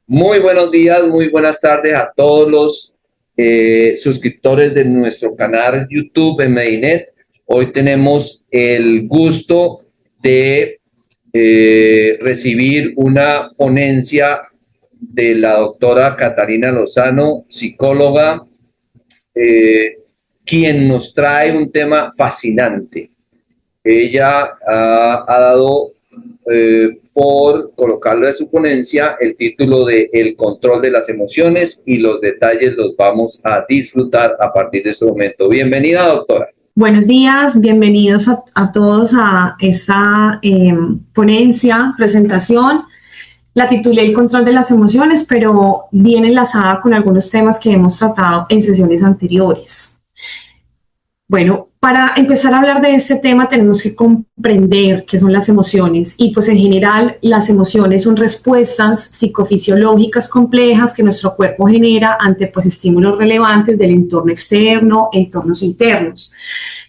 Muy buenos días, muy buenas tardes a todos los suscriptores de nuestro canal YouTube en Medinet. Hoy tenemos el gusto de recibir una ponencia de la doctora Catalina Lozano, psicóloga, eh, quien nos trae un tema fascinante. Ella ha dado, por colocarlo en su ponencia, el título de El control de las emociones, y los detalles los vamos a disfrutar a partir de este momento. Bienvenida, doctora. Buenos días, bienvenidos a todos a esta ponencia, presentación. La titulé El control de las emociones, pero viene enlazada con algunos temas que hemos tratado en sesiones anteriores. Bueno, para empezar a hablar de este tema tenemos que comprender qué son las emociones y pues en general las emociones son respuestas psicofisiológicas complejas que nuestro cuerpo genera ante pues estímulos relevantes del entorno externo, entornos internos.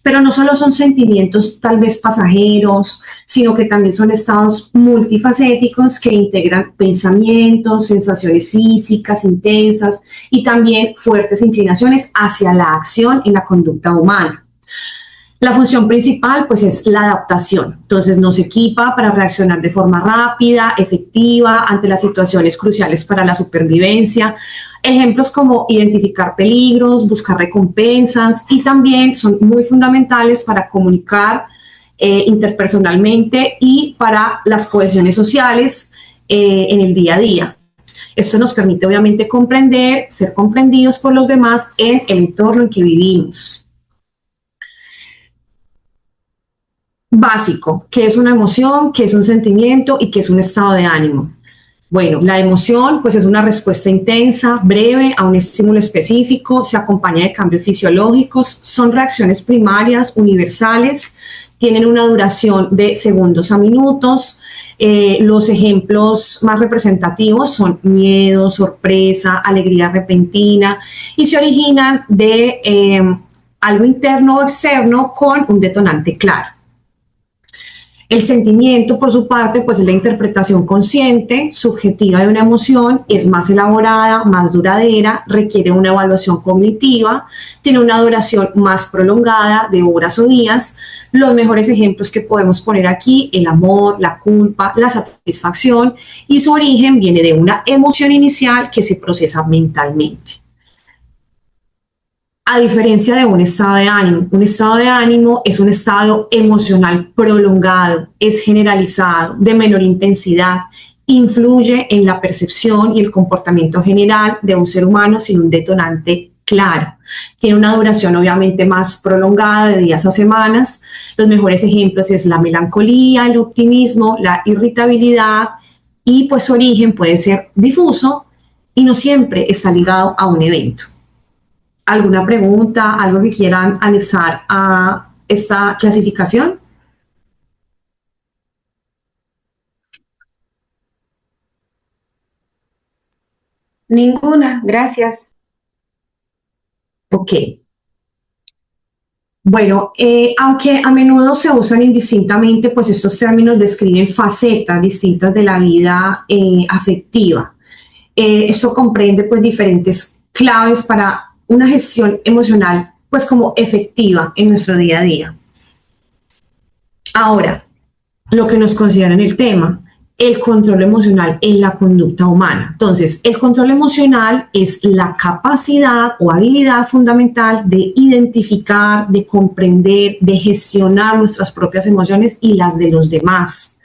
Pero no solo son sentimientos tal vez pasajeros, sino que también son estados multifacéticos que integran pensamientos, sensaciones físicas intensas y también fuertes inclinaciones hacia la acción y la conducta humana. La función principal pues es la adaptación, entonces nos equipa para reaccionar de forma rápida, efectiva ante las situaciones cruciales para la supervivencia. Ejemplos como identificar peligros, buscar recompensas y también son muy fundamentales para comunicar interpersonalmente y para las cohesiones sociales en el día a día. Esto nos permite obviamente comprender, ser comprendidos por los demás en el entorno en que vivimos. Básico, ¿qué es una emoción? ¿Qué es un sentimiento? ¿Y qué es un estado de ánimo? Bueno, la emoción pues es una respuesta intensa, breve a un estímulo específico, se acompaña de cambios fisiológicos, son reacciones primarias, universales, tienen una duración de segundos a minutos. Los ejemplos más representativos son miedo, sorpresa, alegría repentina y se originan de algo interno o externo con un detonante claro. El sentimiento, por su parte, pues es la interpretación consciente, subjetiva de una emoción, es más elaborada, más duradera, requiere una evaluación cognitiva, tiene una duración más prolongada de horas o días. Los mejores ejemplos que podemos poner aquí, el amor, la culpa, la satisfacción, y su origen viene de una emoción inicial que se procesa mentalmente. A diferencia de un estado de ánimo es un estado emocional prolongado, es generalizado, de menor intensidad, influye en la percepción y el comportamiento general de un ser humano sin un detonante claro. Tiene una duración obviamente más prolongada de días a semanas. Los mejores ejemplos es la melancolía, el optimismo, la irritabilidad y pues su origen puede ser difuso y no siempre está ligado a un evento. ¿Alguna pregunta, algo que quieran anexar a esta clasificación? Ninguna, gracias. Ok. Bueno, aunque a menudo se usan indistintamente, pues estos términos describen facetas distintas de la vida afectiva. Esto comprende pues diferentes claves para una gestión emocional pues como efectiva en nuestro día a día. Ahora, lo que nos considera en el tema, el control emocional en la conducta humana. Entonces, el control emocional es la capacidad o habilidad fundamental de identificar, de comprender, de gestionar nuestras propias emociones y las de los demás.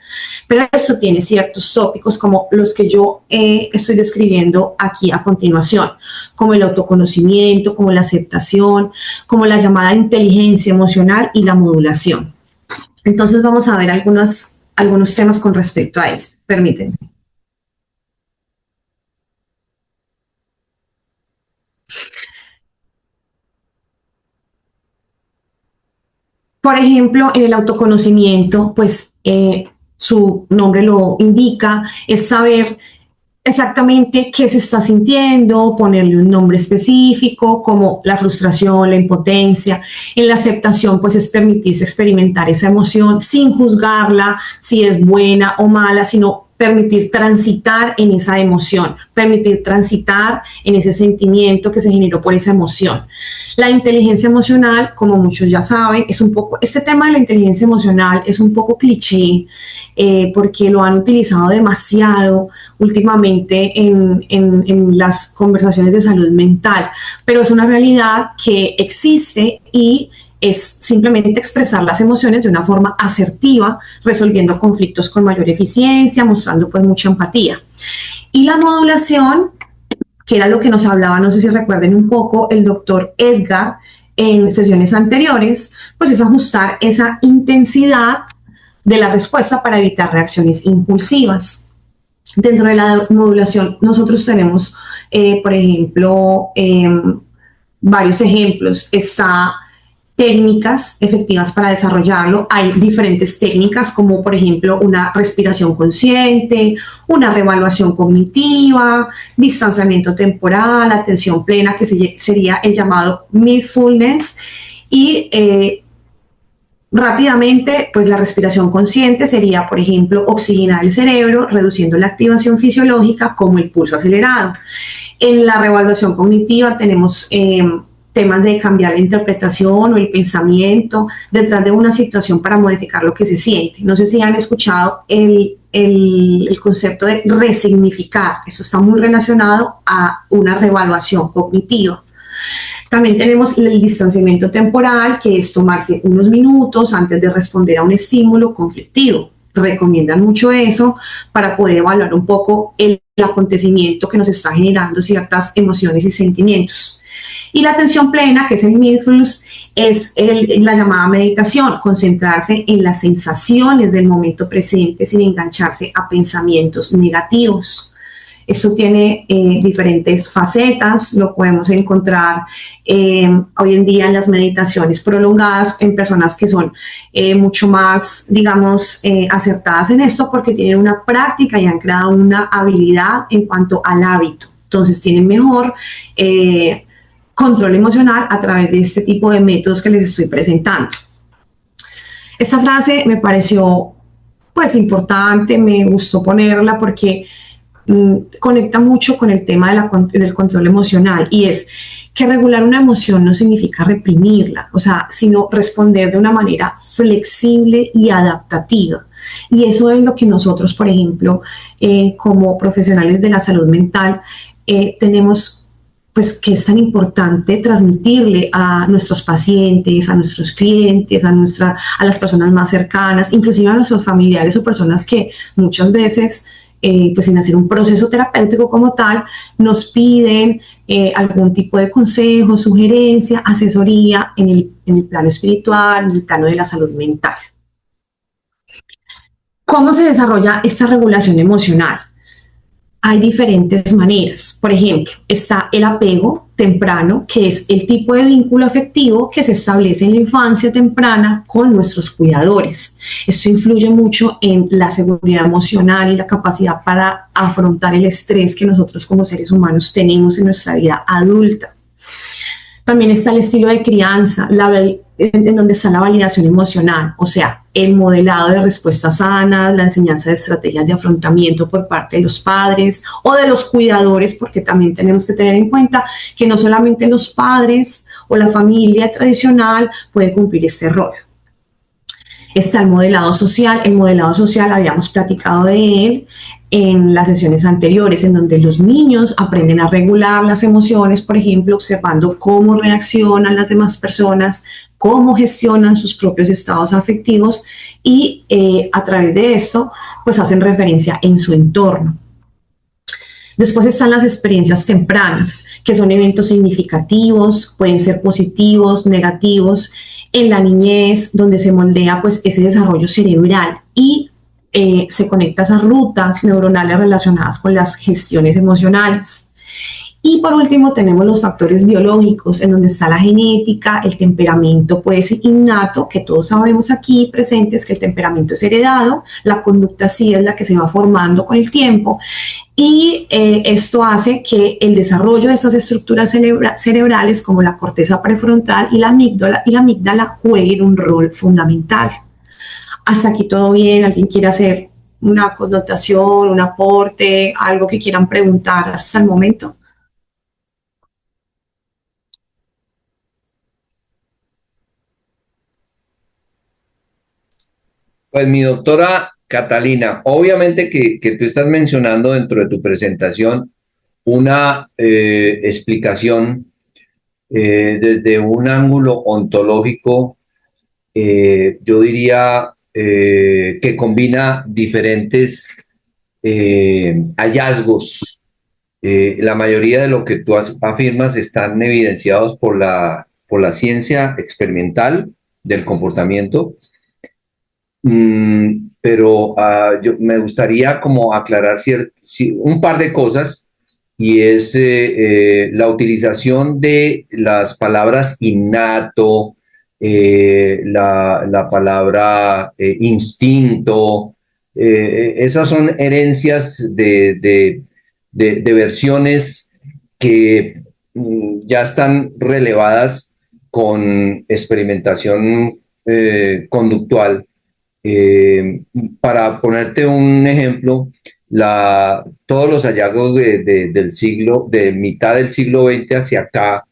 Pero esto tiene ciertos tópicos como los que yo estoy describiendo aquí a continuación, como el autoconocimiento, como la aceptación, como la llamada inteligencia emocional y la modulación. Entonces vamos a ver algunos temas con respecto a eso. Permítanme. Por ejemplo, en el autoconocimiento, pues su nombre lo indica, es saber exactamente qué se está sintiendo, ponerle un nombre específico como la frustración, la impotencia. En la aceptación pues es permitirse experimentar esa emoción sin juzgarla, si es buena o mala, sino permitir transitar en esa emoción, permitir transitar en ese sentimiento que se generó por esa emoción. La inteligencia emocional, como muchos ya saben, es un poco, este tema de la inteligencia emocional es un poco cliché, porque lo han utilizado demasiado últimamente en las conversaciones de salud mental, pero es una realidad que existe y es simplemente expresar las emociones de una forma asertiva, resolviendo conflictos con mayor eficiencia, mostrando pues mucha empatía. Y la modulación, que era lo que nos hablaba, no sé si recuerden un poco, el doctor Edgar en sesiones anteriores, pues es ajustar esa intensidad de la respuesta para evitar reacciones impulsivas. Dentro de la modulación nosotros tenemos, por ejemplo, varios ejemplos. Está técnicas efectivas para desarrollarlo. Hay diferentes técnicas como por ejemplo una respiración consciente, una reevaluación cognitiva, distanciamiento temporal, atención plena, que sería el llamado mindfulness, y rápidamente, pues la respiración consciente sería, por ejemplo, oxigenar el cerebro, reduciendo la activación fisiológica como el pulso acelerado. En la reevaluación cognitiva tenemos temas de cambiar la interpretación o el pensamiento detrás de una situación para modificar lo que se siente. No sé si han escuchado el concepto de resignificar. Eso está muy relacionado a una reevaluación cognitiva. También tenemos el distanciamiento temporal, que es tomarse unos minutos antes de responder a un estímulo conflictivo. Recomiendan mucho eso para poder evaluar un poco el acontecimiento que nos está generando ciertas emociones y sentimientos. Y la atención plena, que es el mindfulness, es la llamada meditación, concentrarse en las sensaciones del momento presente sin engancharse a pensamientos negativos. Esto tiene diferentes facetas, lo podemos encontrar hoy en día en las meditaciones prolongadas en personas que son mucho más, digamos, acertadas en esto porque tienen una práctica y han creado una habilidad en cuanto al hábito. Entonces tienen mejor control emocional a través de este tipo de métodos que les estoy presentando. Esta frase me pareció pues importante, me gustó ponerla porque conecta mucho con el tema del control emocional, y es que regular una emoción no significa reprimirla, o sea, sino responder de una manera flexible y adaptativa. Y eso es lo que nosotros, por ejemplo, como profesionales de la salud mental, tenemos pues que es tan importante transmitirle a nuestros pacientes, a nuestros clientes, a las personas más cercanas, inclusive a nuestros familiares o personas que muchas veces pues sin hacer un proceso terapéutico como tal, nos piden algún tipo de consejo, sugerencia, asesoría en el plano espiritual, en el plano de la salud mental. ¿Cómo se desarrolla esta regulación emocional? Hay diferentes maneras. Por ejemplo, está el apego temprano, que es el tipo de vínculo afectivo que se establece en la infancia temprana con nuestros cuidadores. Esto influye mucho en la seguridad emocional y la capacidad para afrontar el estrés que nosotros como seres humanos tenemos en nuestra vida adulta. También está el estilo de crianza, en donde está la validación emocional, o sea, el modelado de respuestas sanas, la enseñanza de estrategias de afrontamiento por parte de los padres o de los cuidadores, porque también tenemos que tener en cuenta que no solamente los padres o la familia tradicional puede cumplir este rol. Está el modelado social habíamos platicado de él en las sesiones anteriores, en donde los niños aprenden a regular las emociones, por ejemplo, observando cómo reaccionan las demás personas, cómo gestionan sus propios estados afectivos y a través de esto, pues hacen referencia en su entorno. Después están las experiencias tempranas, que son eventos significativos, pueden ser positivos, negativos, en la niñez, donde se moldea pues ese desarrollo cerebral y se conecta a esas rutas neuronales relacionadas con las gestiones emocionales. Y por último tenemos los factores biológicos, en donde está la genética, el temperamento pues innato, que todos sabemos aquí presentes que el temperamento es heredado, la conducta sí es la que se va formando con el tiempo, y esto hace que el desarrollo de estas estructuras cerebrales como la corteza prefrontal y la amígdala jueguen un rol fundamental. Hasta aquí todo bien, ¿alguien quiere hacer una connotación, un aporte, algo que quieran preguntar hasta el momento. Pues mi doctora Catalina, obviamente que tú estás mencionando dentro de tu presentación una explicación desde un ángulo ontológico, yo diría que combina diferentes hallazgos. La mayoría de lo que tú afirmas están evidenciados por la ciencia experimental del comportamiento. Pero me gustaría como aclarar un par de cosas, y es la utilización de las palabras innato, la palabra instinto. Esas son herencias de versiones que ya están relevadas con experimentación conductual. Para ponerte un ejemplo, todos los hallazgos de mitad del siglo XX hacia acá,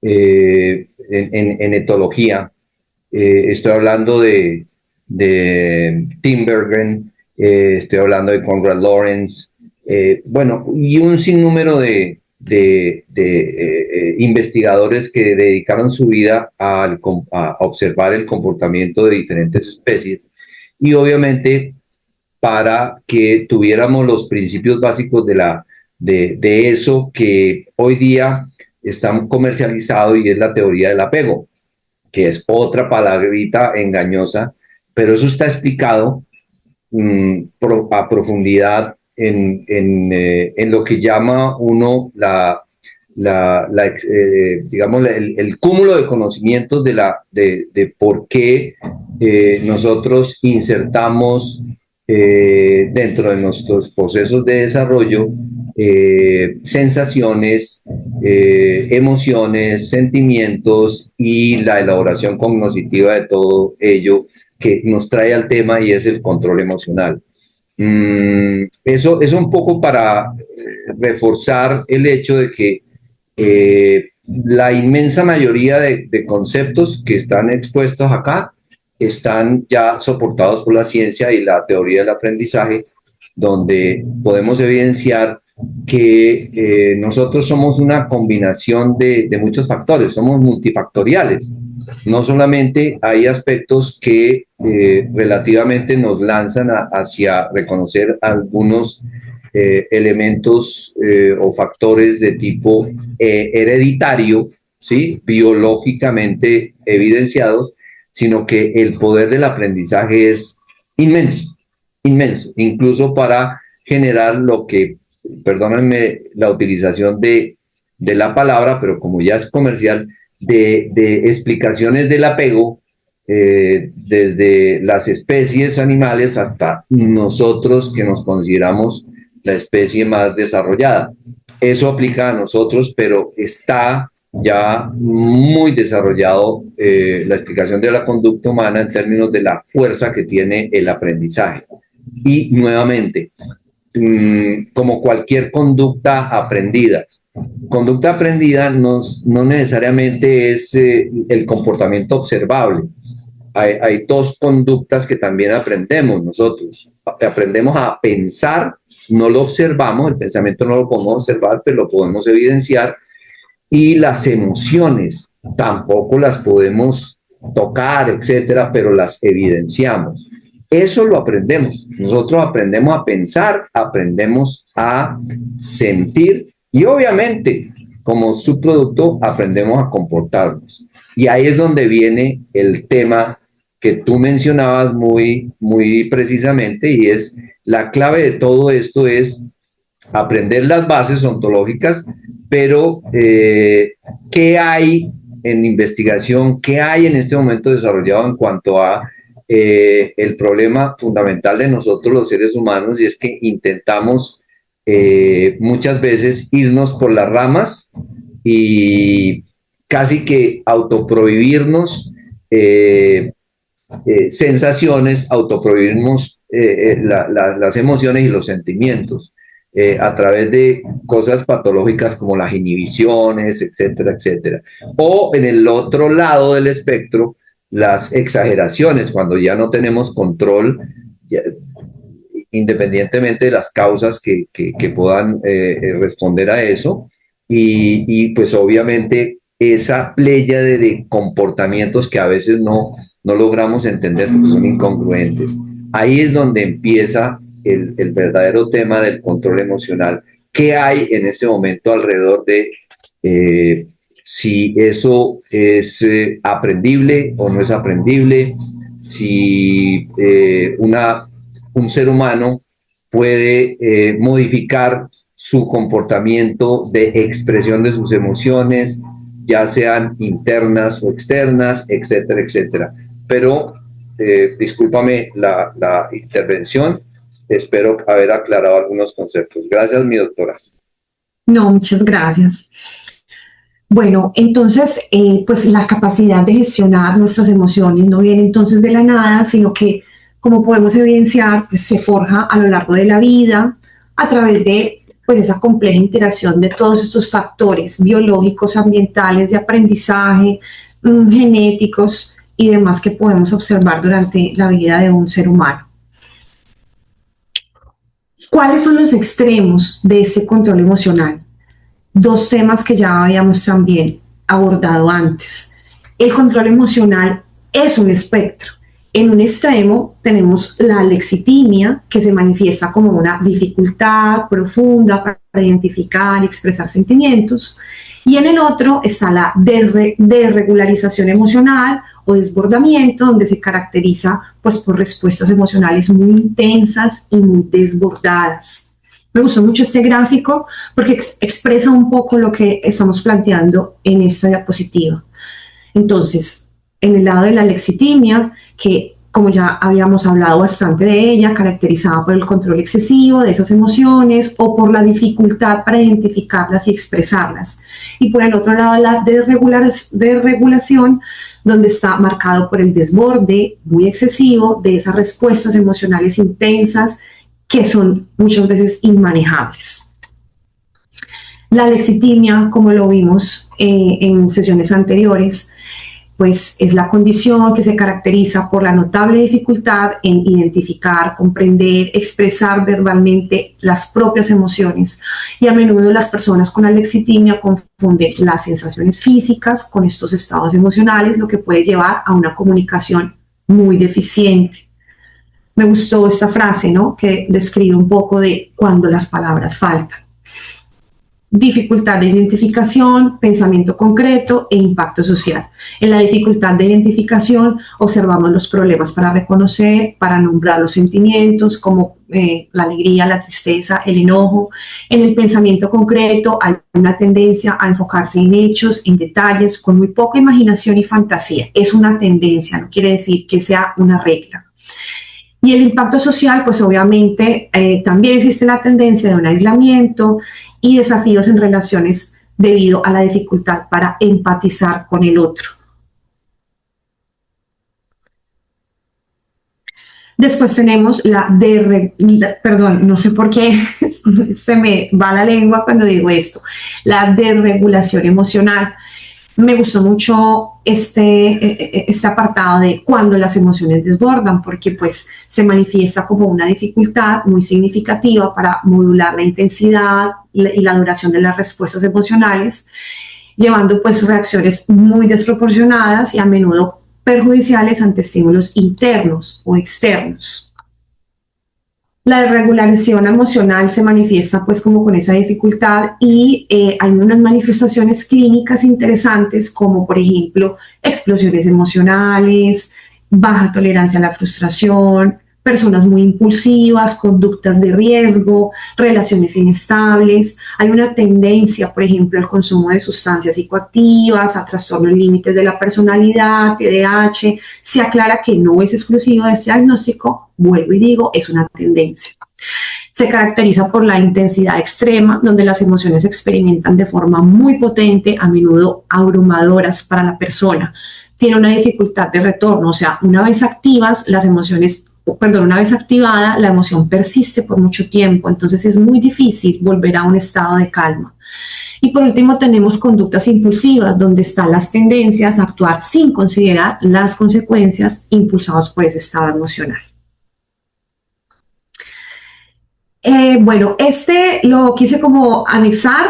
en etología, estoy hablando de Tinbergen, estoy hablando de Conrad Lorenz, bueno, y un sinnúmero de investigadores que dedicaron su vida a observar el comportamiento de diferentes especies, y obviamente para que tuviéramos los principios básicos de eso que hoy día está comercializado, y es la teoría del apego, que es otra palabrita engañosa, pero eso está explicado a profundidad en lo que llama uno digamos, el cúmulo de conocimientos de por qué nosotros insertamos dentro de nuestros procesos de desarrollo sensaciones, emociones, sentimientos, y la elaboración cognitiva de todo ello que nos trae al tema, y es el control emocional. Eso es un poco para reforzar el hecho de que la inmensa mayoría de conceptos que están expuestos acá están ya soportados por la ciencia y la teoría del aprendizaje, donde podemos evidenciar que nosotros somos una combinación de muchos factores, somos multifactoriales. No solamente hay aspectos que relativamente nos lanzan hacia reconocer algunos elementos o factores de tipo hereditario, ¿sí? Biológicamente evidenciados, sino que el poder del aprendizaje es inmenso, inmenso, incluso para generar lo que, perdónenme la utilización de la palabra, pero como ya es comercial, de explicaciones del apego, desde las especies animales hasta nosotros, que nos consideramos la especie más desarrollada. Eso aplica a nosotros, pero está ya muy desarrollado la explicación de la conducta humana en términos de la fuerza que tiene el aprendizaje. Y nuevamente, como cualquier conducta aprendida no necesariamente es el comportamiento observable. Hay dos conductas que también aprendemos nosotros. Aprendemos a pensar, no lo observamos, el pensamiento no lo podemos observar, pero lo podemos evidenciar. Y las emociones tampoco las podemos tocar, etcétera, pero las evidenciamos. Eso lo aprendemos. Nosotros aprendemos a pensar, aprendemos a sentir, y obviamente, como subproducto, aprendemos a comportarnos. Y ahí es donde viene el tema que tú mencionabas muy, muy precisamente, y es la clave de todo esto es aprender las bases ontológicas, pero ¿qué hay en investigación? ¿Qué hay en este momento desarrollado en cuanto a el problema fundamental de nosotros los seres humanos? Y es que intentamos muchas veces irnos por las ramas y casi que autoprohibirnos sensaciones, autoprohibirnos las emociones y los sentimientos a través de cosas patológicas como las inhibiciones, etcétera, etcétera. O en el otro lado del espectro, las exageraciones, cuando ya no tenemos control, ya, independientemente de las causas que puedan responder a eso, y pues obviamente esa pléyade de comportamientos que a veces no logramos entender porque son incongruentes. Ahí es donde empieza el verdadero tema del control emocional. ¿Qué hay en este momento alrededor de si eso es aprendible o no es aprendible? Si un ser humano puede modificar su comportamiento de expresión de sus emociones, ya sean internas o externas, etcétera, etcétera. Pero discúlpame la intervención, espero haber aclarado algunos conceptos. Gracias, mi doctora. No, muchas gracias. Bueno, entonces, pues la capacidad de gestionar nuestras emociones no viene entonces de la nada, sino que, como podemos evidenciar, pues se forja a lo largo de la vida a través de pues esa compleja interacción de todos estos factores biológicos, ambientales, de aprendizaje, genéticos y demás que podemos observar durante la vida de un ser humano. ¿Cuáles son los extremos de este control emocional? Dos temas que ya habíamos también abordado antes. El control emocional es un espectro. En un extremo tenemos la alexitimia, que se manifiesta como una dificultad profunda para identificar y expresar sentimientos, y en el otro está la desregularización emocional o desbordamiento, donde se caracteriza pues, por respuestas emocionales muy intensas y muy desbordadas. Me gustó mucho este gráfico porque expresa un poco lo que estamos planteando en esta diapositiva. Entonces, en el lado de la alexitimia, que como ya habíamos hablado bastante de ella, caracterizada por el control excesivo de esas emociones o por la dificultad para identificarlas y expresarlas. Y por el otro lado, la desregulación, donde está marcado por el desborde muy excesivo de esas respuestas emocionales intensas que son muchas veces inmanejables. La alexitimia, como lo vimos en sesiones anteriores, pues es la condición que se caracteriza por la notable dificultad en identificar, comprender, expresar verbalmente las propias emociones, y a menudo las personas con alexitimia confunden las sensaciones físicas con estos estados emocionales, lo que puede llevar a una comunicación muy deficiente. Me gustó esta frase, ¿no?, que describe un poco de cuando las palabras faltan. Dificultad de identificación, pensamiento concreto e impacto social. En la dificultad de identificación observamos los problemas para reconocer, para nombrar los sentimientos como la alegría, la tristeza, el enojo. En el pensamiento concreto hay una tendencia a enfocarse en hechos, en detalles, con muy poca imaginación y fantasía. Es una tendencia, no quiere decir que sea una regla. Y el impacto social, pues obviamente también existe la tendencia de un aislamiento y desafíos en relaciones debido a la dificultad para empatizar con el otro. Después tenemos perdón, no sé por qué se me va la lengua cuando digo esto, la desregulación emocional. Me gustó mucho este apartado de cuando las emociones desbordan, porque pues se manifiesta como una dificultad muy significativa para modular la intensidad y la duración de las respuestas emocionales, llevando pues reacciones muy desproporcionadas y a menudo perjudiciales ante estímulos internos o externos. La desregulación emocional se manifiesta pues como con esa dificultad y hay unas manifestaciones clínicas interesantes como por ejemplo explosiones emocionales, baja tolerancia a la frustración, personas muy impulsivas, conductas de riesgo, relaciones inestables. Hay una tendencia, por ejemplo, al consumo de sustancias psicoactivas, a trastornos límites de la personalidad, TDAH. Se aclara que no es exclusivo de este diagnóstico, vuelvo y digo, es una tendencia. Se caracteriza por la intensidad extrema, donde las emociones se experimentan de forma muy potente, a menudo abrumadoras para la persona. Tiene una dificultad de retorno, o sea, una vez activas, las emociones una vez activada, la emoción persiste por mucho tiempo, entonces es muy difícil volver a un estado de calma. Y por último tenemos conductas impulsivas, donde están las tendencias a actuar sin considerar las consecuencias impulsadas por ese estado emocional. Bueno, lo quise como anexar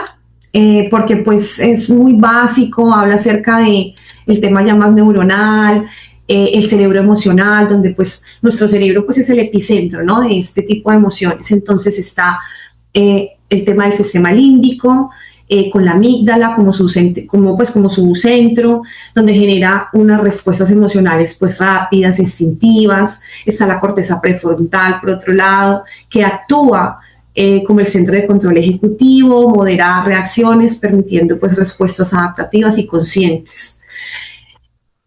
porque pues es muy básico, habla acerca de el tema ya más neuronal, el cerebro emocional, donde pues nuestro cerebro pues es el epicentro, ¿no?, de este tipo de emociones. Entonces está el tema del sistema límbico, con la amígdala como su centro, donde genera unas respuestas emocionales pues rápidas, instintivas. Está la corteza prefrontal, por otro lado, que actúa como el centro de control ejecutivo, modera reacciones, permitiendo pues respuestas adaptativas y conscientes.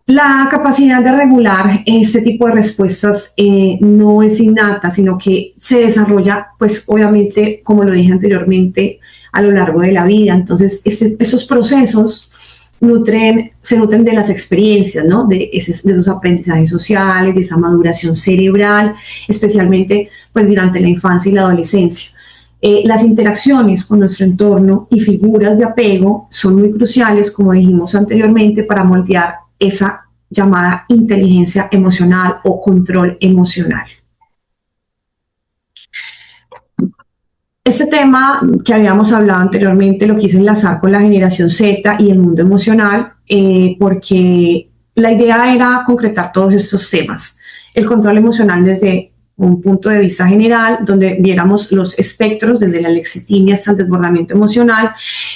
La capacidad de regular este tipo de respuestas no es innata, sino que se desarrolla, pues obviamente, como lo dije anteriormente, a lo largo de la vida. Entonces, esos procesos se nutren de las experiencias, ¿no?, de esos aprendizajes sociales, de esa maduración cerebral, especialmente pues durante la infancia y la adolescencia. Las interacciones con nuestro entorno y figuras de apego son muy cruciales, como dijimos anteriormente, para moldear esa llamada inteligencia emocional o control emocional. Este tema que habíamos hablado anteriormente lo quise enlazar con la generación Z y el mundo emocional, porque la idea era concretar todos estos temas. El control emocional desde un punto de vista general, donde viéramos los espectros desde la lexitimia hasta el desbordamiento emocional,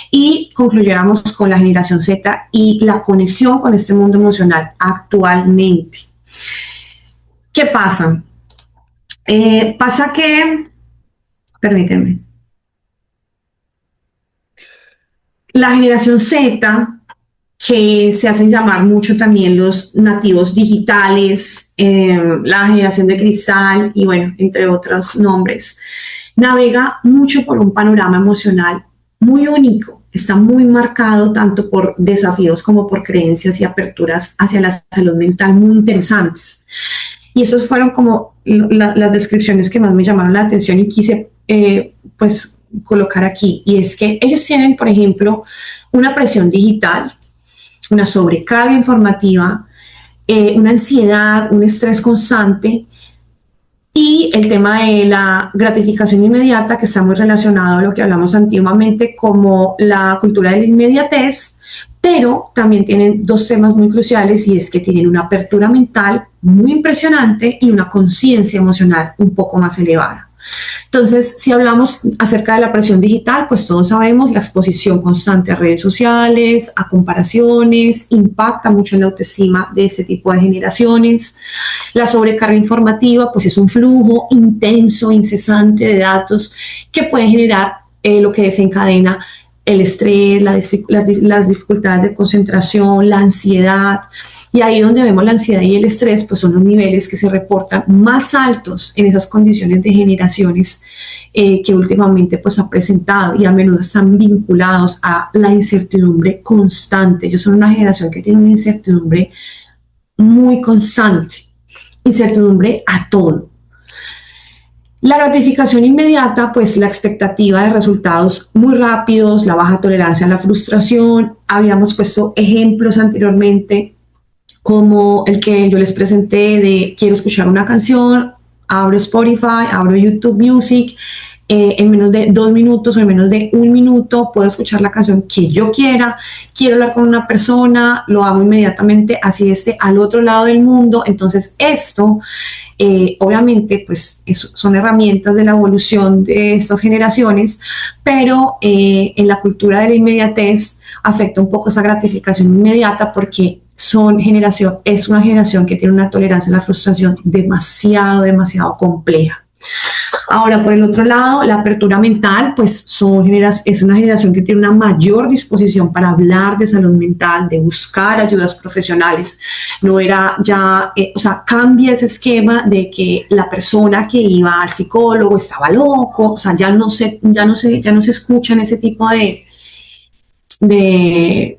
y concluyéramos con la generación Z y la conexión con este mundo emocional actualmente. ¿Qué pasa? Pasa que, permítanme, la generación Z, que se hacen llamar mucho también los nativos digitales, la generación de cristal y bueno, entre otros nombres, navega mucho por un panorama emocional muy único. Está muy marcado tanto por desafíos como por creencias y aperturas hacia la salud mental muy interesantes. Y esos fueron como las descripciones que más me llamaron la atención y quise pues colocar aquí. Y es que ellos tienen, por ejemplo, una presión digital, una sobrecarga informativa, una ansiedad, un estrés constante y el tema de la gratificación inmediata, que está muy relacionado a lo que hablamos antiguamente como la cultura de la inmediatez, pero también tienen dos temas muy cruciales, y es que tienen una apertura mental muy impresionante y una conciencia emocional un poco más elevada. Entonces, si hablamos acerca de la presión digital, pues todos sabemos la exposición constante a redes sociales, a comparaciones, impacta mucho en la autoestima de este tipo de generaciones. La sobrecarga informativa, pues es un flujo intenso, incesante de datos que puede generar lo que desencadena el estrés, las dificultades de concentración, la ansiedad. Y ahí donde vemos la ansiedad y el estrés, pues son los niveles que se reportan más altos en esas condiciones de generaciones que últimamente pues ha presentado, y a menudo están vinculados a la incertidumbre constante. Ellos son una generación que tiene una incertidumbre muy constante, incertidumbre a todo. La gratificación inmediata, pues la expectativa de resultados muy rápidos, la baja tolerancia a la frustración. Habíamos puesto ejemplos anteriormente como el que yo les presenté de quiero escuchar una canción, abro Spotify, abro YouTube Music, en menos de 2 minutos o en menos de 1 minuto puedo escuchar la canción que yo quiera. Quiero hablar con una persona, lo hago inmediatamente, así esté al otro lado del mundo. Entonces esto obviamente pues son herramientas de la evolución de estas generaciones, pero en la cultura de la inmediatez afecta un poco esa gratificación inmediata, porque es una generación que tiene una tolerancia a la frustración demasiado compleja. Ahora, por el otro lado, la apertura mental, pues es una generación que tiene una mayor disposición para hablar de salud mental, de buscar ayudas profesionales. No era ya, cambia ese esquema de que la persona que iba al psicólogo estaba loco, ya no se escuchan ese tipo de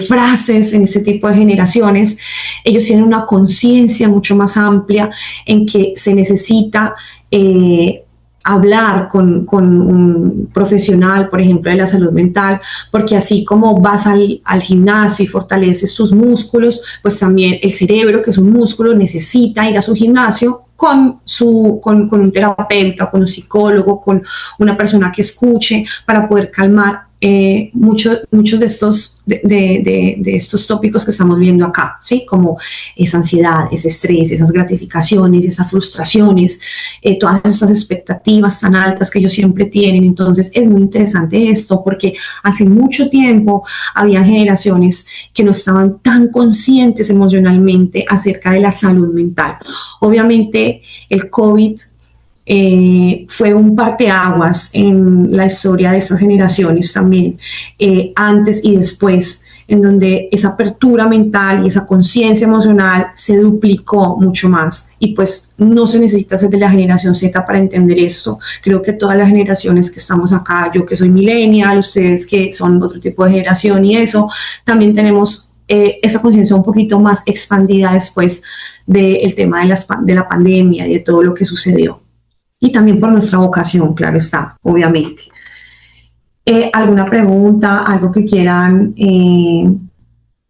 frases en ese tipo de generaciones. Ellos tienen una conciencia mucho más amplia en que se necesita hablar con un profesional, por ejemplo, de la salud mental, porque así como vas al gimnasio y fortaleces tus músculos, pues también el cerebro, que es un músculo, necesita ir a su gimnasio con un terapeuta, con un psicólogo, con una persona que escuche para poder calmar muchos de estos tópicos que estamos viendo acá, ¿sí? Como esa ansiedad, ese estrés, esas gratificaciones, esas frustraciones, todas esas expectativas tan altas que ellos siempre tienen. Entonces es muy interesante esto porque hace mucho tiempo había generaciones que no estaban tan conscientes emocionalmente acerca de la salud mental. Obviamente el COVID fue un parteaguas en la historia de estas generaciones también, antes y después, en donde esa apertura mental y esa conciencia emocional se duplicó mucho más. Y pues no se necesita ser de la generación Z para entender esto. Creo que todas las generaciones que estamos acá, yo que soy millennial, ustedes que son otro tipo de generación y eso, también tenemos esa conciencia un poquito más expandida después del tema de la pandemia y de todo lo que sucedió. Y también por nuestra vocación, claro está, obviamente. ¿Alguna pregunta, algo que quieran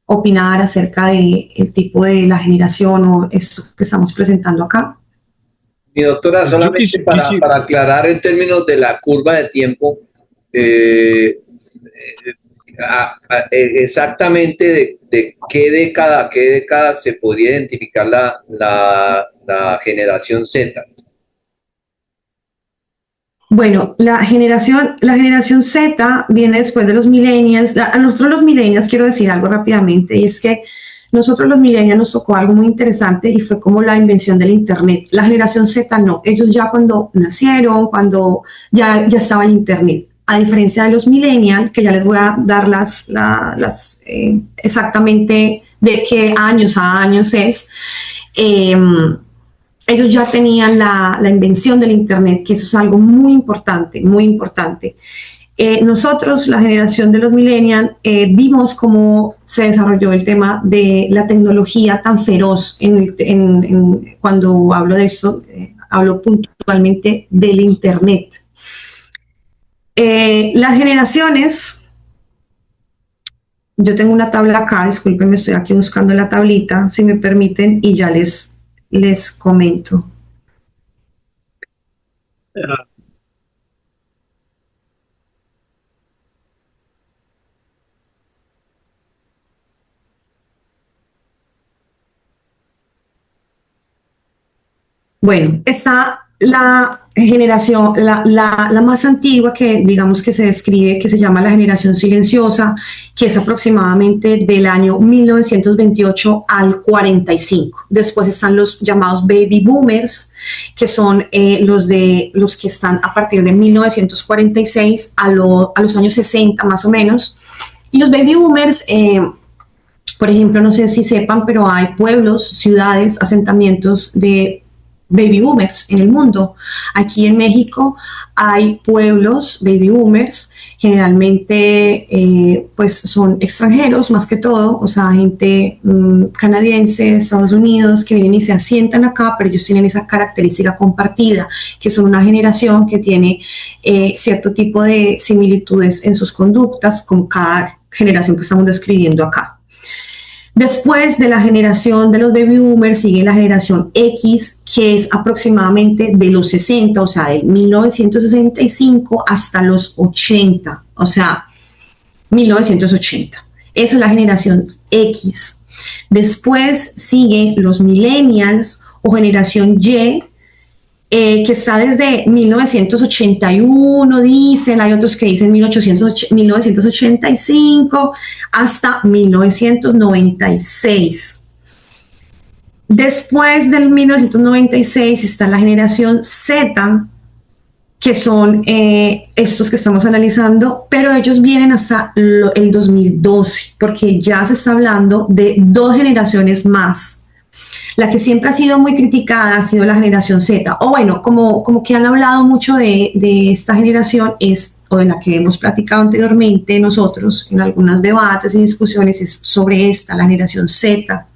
opinar acerca del tipo de la generación o esto que estamos presentando acá? Mi doctora, solamente para aclarar en términos de la curva de tiempo, exactamente de qué década se podría identificar la generación Z. Bueno, la generación Z viene después de los millennials. A nosotros los millennials, quiero decir algo rápidamente, y es que nosotros los millennials nos tocó algo muy interesante y fue como la invención del internet. La generación Z no, ellos ya cuando nacieron, cuando ya estaba el internet. A diferencia de los millennials, que ya les voy a dar exactamente de qué años a años es, ellos ya tenían la invención del internet, que eso es algo muy importante, muy importante. Nosotros, la generación de los millennials, vimos cómo se desarrolló el tema de la tecnología tan feroz. Cuando hablo de esto, hablo puntualmente del internet. Las generaciones, yo tengo una tabla acá, discúlpenme, estoy aquí buscando la tablita, si me permiten, y ya les comento. Bueno, está la generación, la más antigua que digamos que se describe, que se llama la generación silenciosa, que es aproximadamente del año 1928 al 45. Después están los llamados baby boomers, que son los que están a partir de 1946 a los años 60 más o menos. Y los baby boomers, por ejemplo, no sé si sepan, pero hay pueblos, ciudades, asentamientos de baby boomers en el mundo. Aquí en México hay pueblos baby boomers, generalmente pues son extranjeros más que todo, o sea, gente canadiense, Estados Unidos, que vienen y se asientan acá, pero ellos tienen esa característica compartida, que son una generación que tiene cierto tipo de similitudes en sus conductas, como cada generación que estamos describiendo acá. Después de la generación de los baby boomers sigue la generación X, que es aproximadamente de los 60, o sea, de 1965 hasta los 80, o sea, 1980. Esa es la generación X. Después sigue los millennials o generación Y, que está desde 1981, dicen, hay otros que dicen 1985 hasta 1996. Después del 1996 está la generación Z, que son estos que estamos analizando, pero ellos vienen hasta el 2012, porque ya se está hablando de 2 generaciones más. La que siempre ha sido muy criticada ha sido la generación Z, o bueno, como que han hablado mucho de esta generación es, o de la que hemos platicado anteriormente nosotros en algunos debates y discusiones, es sobre esta, la generación Z,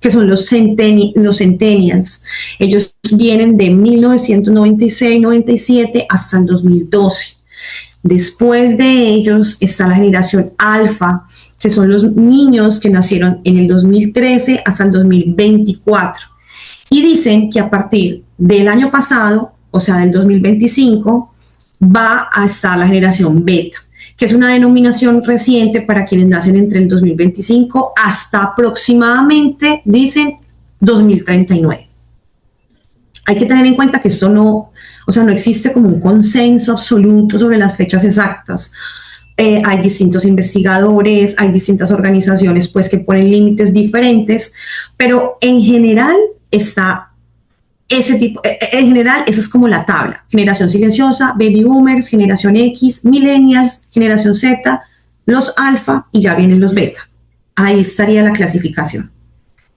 que son los centennials. Ellos vienen de 1996-97 hasta el 2012. Después de ellos está la generación alfa, que son los niños que nacieron en el 2013 hasta el 2024. Y dicen que a partir del año pasado, o sea, del 2025, va a estar la generación beta, que es una denominación reciente para quienes nacen entre el 2025 hasta aproximadamente, dicen, 2039. Hay que tener en cuenta que esto no, o sea, no existe como un consenso absoluto sobre las fechas exactas. Hay distintos investigadores, hay distintas organizaciones pues que ponen límites diferentes, pero en general está ese tipo, en general esa es como la tabla: generación silenciosa, baby boomers, generación X, millennials, generación Z, los alfa y ya vienen los beta. Ahí estaría la clasificación.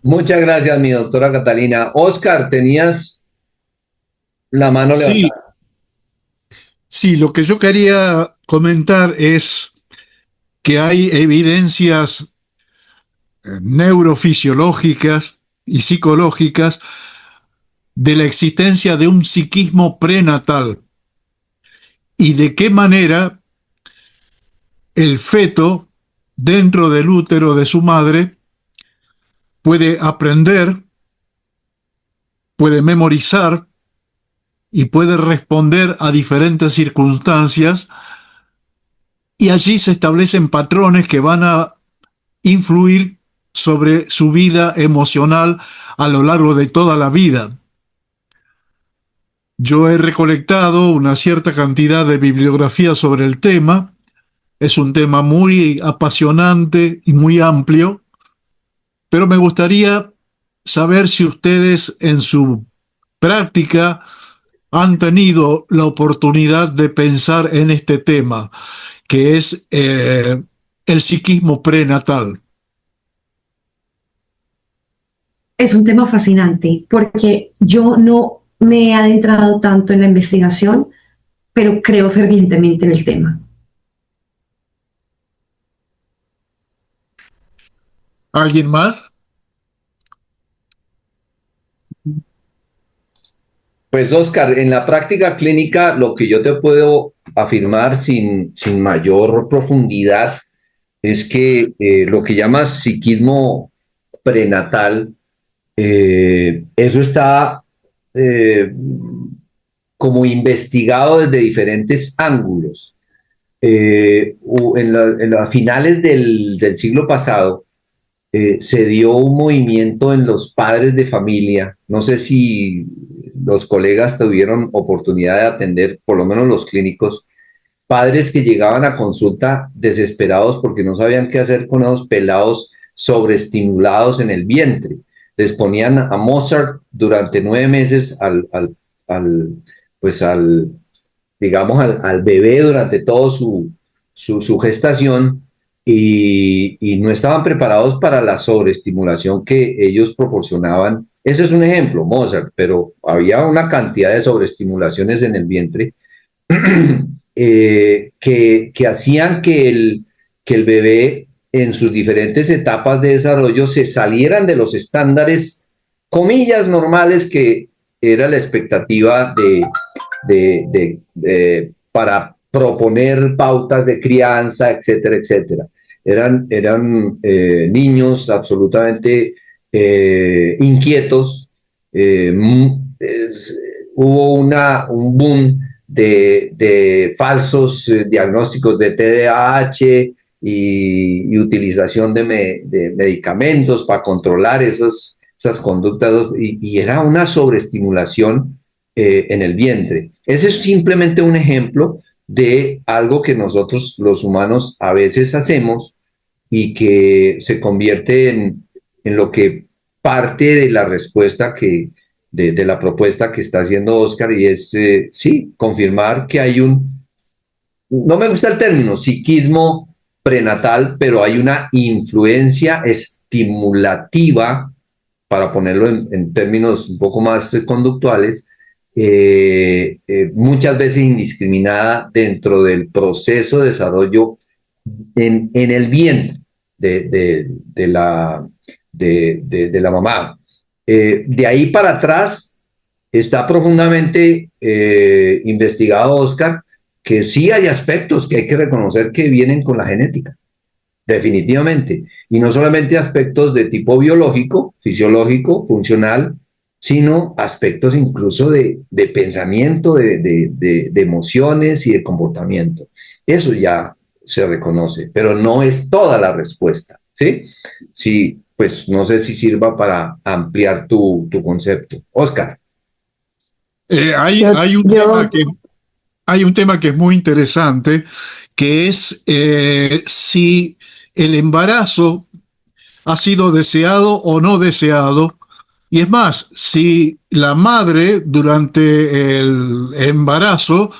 Muchas gracias, mi doctora Catalina. Oscar, tenías la mano Sí, levantada. sí, lo que yo quería comentar es que hay evidencias neurofisiológicas y psicológicas de la existencia de un psiquismo prenatal y de qué manera el feto dentro del útero de su madre puede aprender, puede memorizar y puede responder a diferentes circunstancias, y allí se establecen patrones que van a influir sobre su vida emocional a lo largo de toda la vida. Yo he recolectado una cierta cantidad de bibliografía sobre el tema. Es un tema muy apasionante y muy amplio, pero me gustaría saber si ustedes en su práctica han tenido la oportunidad de pensar en este tema, que es el psiquismo prenatal. Es un tema fascinante porque yo no me he adentrado tanto en la investigación, pero creo fervientemente en el tema. ¿Alguien más? Pues Oscar, en la práctica clínica lo que yo te puedo afirmar sin mayor profundidad es que lo que llamas psiquismo prenatal, eso está eh, como investigado desde diferentes ángulos. En las finales del siglo pasado, se dio un movimiento en los padres de familia. No sé si los colegas tuvieron oportunidad de atender, por lo menos los clínicos, padres que llegaban a consulta desesperados porque no sabían qué hacer con esos pelados sobreestimulados en el vientre. Les ponían a Mozart durante 9 meses pues digamos, al bebé durante toda su gestación, y no estaban preparados para la sobreestimulación que ellos proporcionaban. Ese es un ejemplo, Mozart, pero había una cantidad de sobreestimulaciones en el vientre que hacían que el bebé en sus diferentes etapas de desarrollo se salieran de los estándares, comillas, normales que era la expectativa para proponer pautas de crianza, etcétera, etcétera. Eran niños absolutamente inquietos. Hubo un boom de falsos diagnósticos de TDAH y utilización de medicamentos para controlar esas conductas, y era una sobreestimulación en el vientre. Ese es simplemente un ejemplo de algo que nosotros los humanos a veces hacemos y que se convierte en lo que parte de la respuesta de la propuesta que está haciendo Oscar, y es, sí, confirmar que hay no me gusta el término, psiquismo prenatal, pero hay una influencia estimulativa para ponerlo en términos un poco más conductuales, muchas veces indiscriminada dentro del proceso de desarrollo en el vientre de la mamá. De ahí para atrás está profundamente investigado, Oscar, que sí hay aspectos que hay que reconocer que vienen con la genética, definitivamente. Y no solamente aspectos de tipo biológico, fisiológico, funcional, sino aspectos incluso de pensamiento, de emociones y de comportamiento. Eso ya se reconoce, pero no es toda la respuesta, ¿sí? Sí, pues no sé si sirva para ampliar tu concepto. Oscar. Hay hay un tema que es muy interesante, que es si el embarazo ha sido deseado o no deseado. Y es más, si la madre durante el embarazo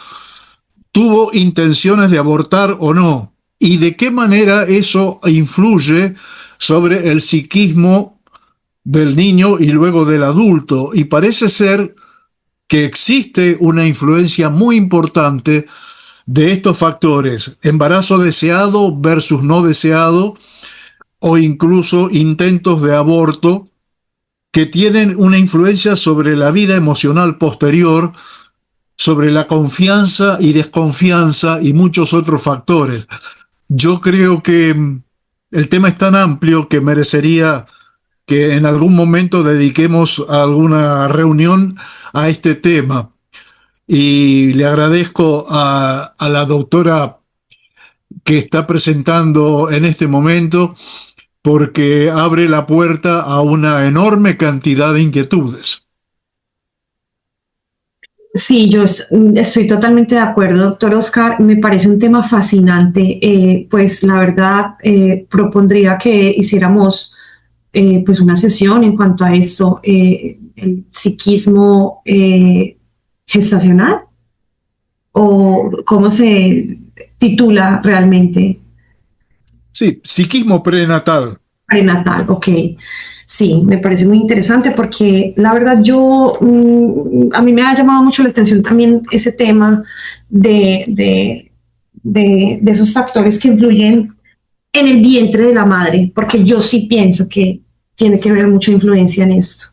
tuvo intenciones de abortar o no, y de qué manera eso influye sobre el psiquismo del niño y luego del adulto. Y parece ser que existe una influencia muy importante de estos factores, embarazo deseado versus no deseado, o incluso intentos de aborto, que tienen una influencia sobre la vida emocional posterior, sobre la confianza y desconfianza y muchos otros factores. Yo creo que el tema es tan amplio que merecería que en algún momento dediquemos alguna reunión a este tema. Y le agradezco a la doctora que está presentando en este momento, porque abre la puerta a una enorme cantidad de inquietudes. Sí, estoy totalmente de acuerdo, doctor Oscar. Me parece un tema fascinante. Pues la verdad, propondría que hiciéramos pues una sesión en cuanto a esto, el psiquismo gestacional, o cómo se titula realmente. Sí, psiquismo prenatal. Prenatal, ok. Sí, me parece muy interesante porque la verdad a mí me ha llamado mucho la atención también ese tema de esos factores que influyen en el vientre de la madre, porque yo sí pienso que tiene que haber mucha influencia en esto,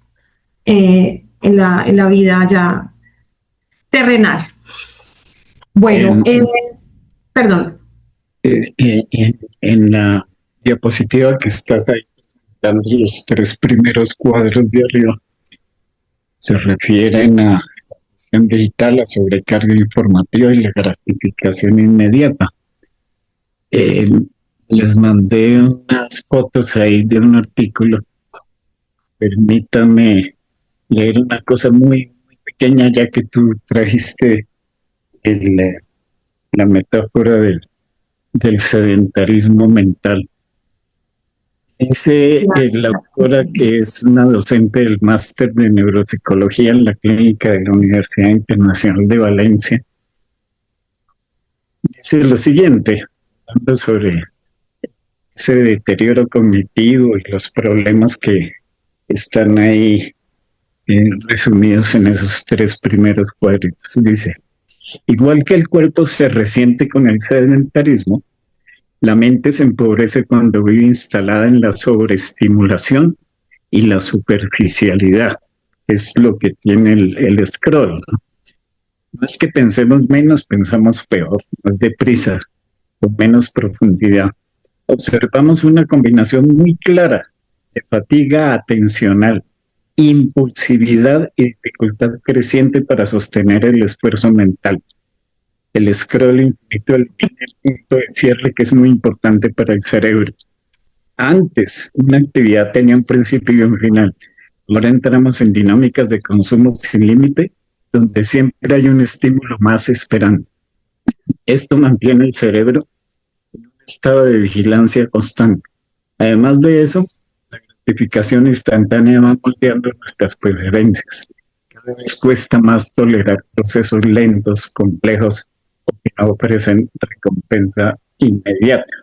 en la vida ya terrenal. Bueno, En, perdón. en la diapositiva que estás ahí, dando los tres primeros cuadros de arriba, se refieren a la digital, la sobrecarga informativa y la gratificación inmediata. Eh, Les mandé unas fotos ahí de un artículo. Permítame leer una cosa muy pequeña, ya que tú trajiste el, la metáfora del sedentarismo mental. Dice la autora, que es una docente del máster de neuropsicología en la clínica de la Universidad Internacional de Valencia. Dice lo siguiente, hablando sobre ese deterioro cognitivo y los problemas que están ahí resumidos en esos tres primeros cuadritos. Dice, igual que el cuerpo se resiente con el sedentarismo, la mente se empobrece cuando vive instalada en la sobreestimulación y la superficialidad. Es lo que tiene el scroll. No es que pensemos menos, pensamos peor, más deprisa, con menos profundidad. Observamos una combinación muy clara de fatiga atencional, impulsividad y dificultad creciente para sostener el esfuerzo mental. El scroll infinito es el punto de cierre, que es muy importante para el cerebro. Antes, una actividad tenía un principio y un final. Ahora entramos en dinámicas de consumo sin límite, donde siempre hay un estímulo más esperando. Esto mantiene el cerebro en un estado de vigilancia constante. Además de eso, la gratificación instantánea va moldeando nuestras preferencias. Cada vez cuesta más tolerar procesos lentos, complejos, que no ofrecen recompensa inmediata.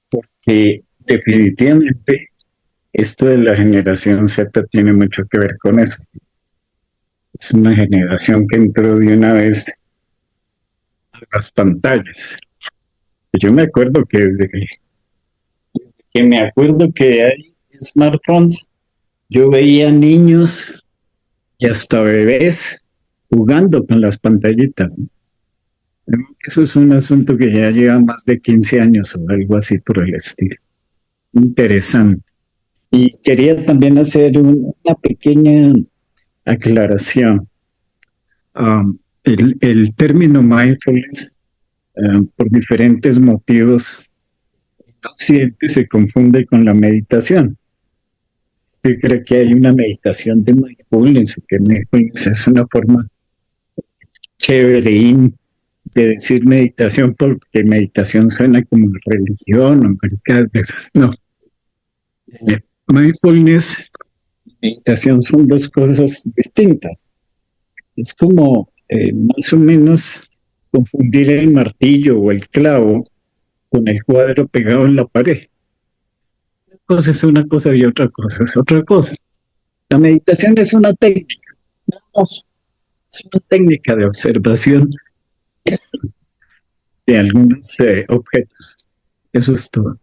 Porque definitivamente esto de la generación Z tiene mucho que ver con eso. Es una generación que entró de una vez a las pantallas. Yo me acuerdo que desde que me acuerdo que hay smartphones, yo veía niños y hasta bebés jugando con las pantallitas, ¿no? Eso es un asunto que ya lleva más de 15 años o algo así por el estilo. Interesante. Y quería también hacer una pequeña aclaración. El término mindfulness, por diferentes motivos, en Occidente se confunde con la meditación. Yo creo que hay una meditación de mindfulness, que mindfulness es una forma chévere de decir meditación, porque meditación suena como religión o maricadas de esas. No. Mindfulness y meditación son dos cosas distintas. Es como más o menos confundir el martillo o el clavo con el cuadro pegado en la pared. Una cosa es una cosa y otra cosa es otra cosa. La meditación es una técnica, nada más. Es una técnica de observación de algunos objetos. Eso es todo.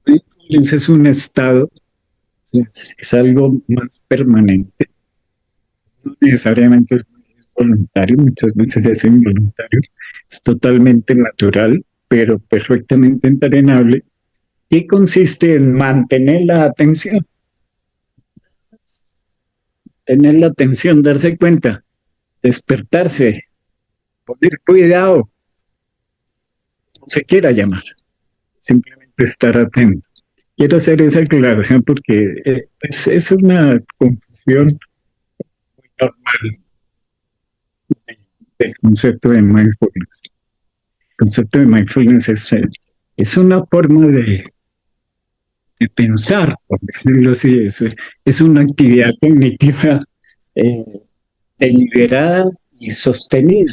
Mindfulness es un estado, es algo más permanente. No necesariamente es voluntario, muchas veces es involuntario. Es totalmente natural, pero perfectamente entrenable, que consiste en mantener la atención. Tener la atención, darse cuenta, despertarse, poner cuidado, como se quiera llamar, simplemente estar atento. Quiero hacer esa aclaración porque es una confusión muy normal del concepto de mindfulness. El concepto de mindfulness es una forma de pensar, por decirlo así. Es una actividad cognitiva deliberada y sostenida,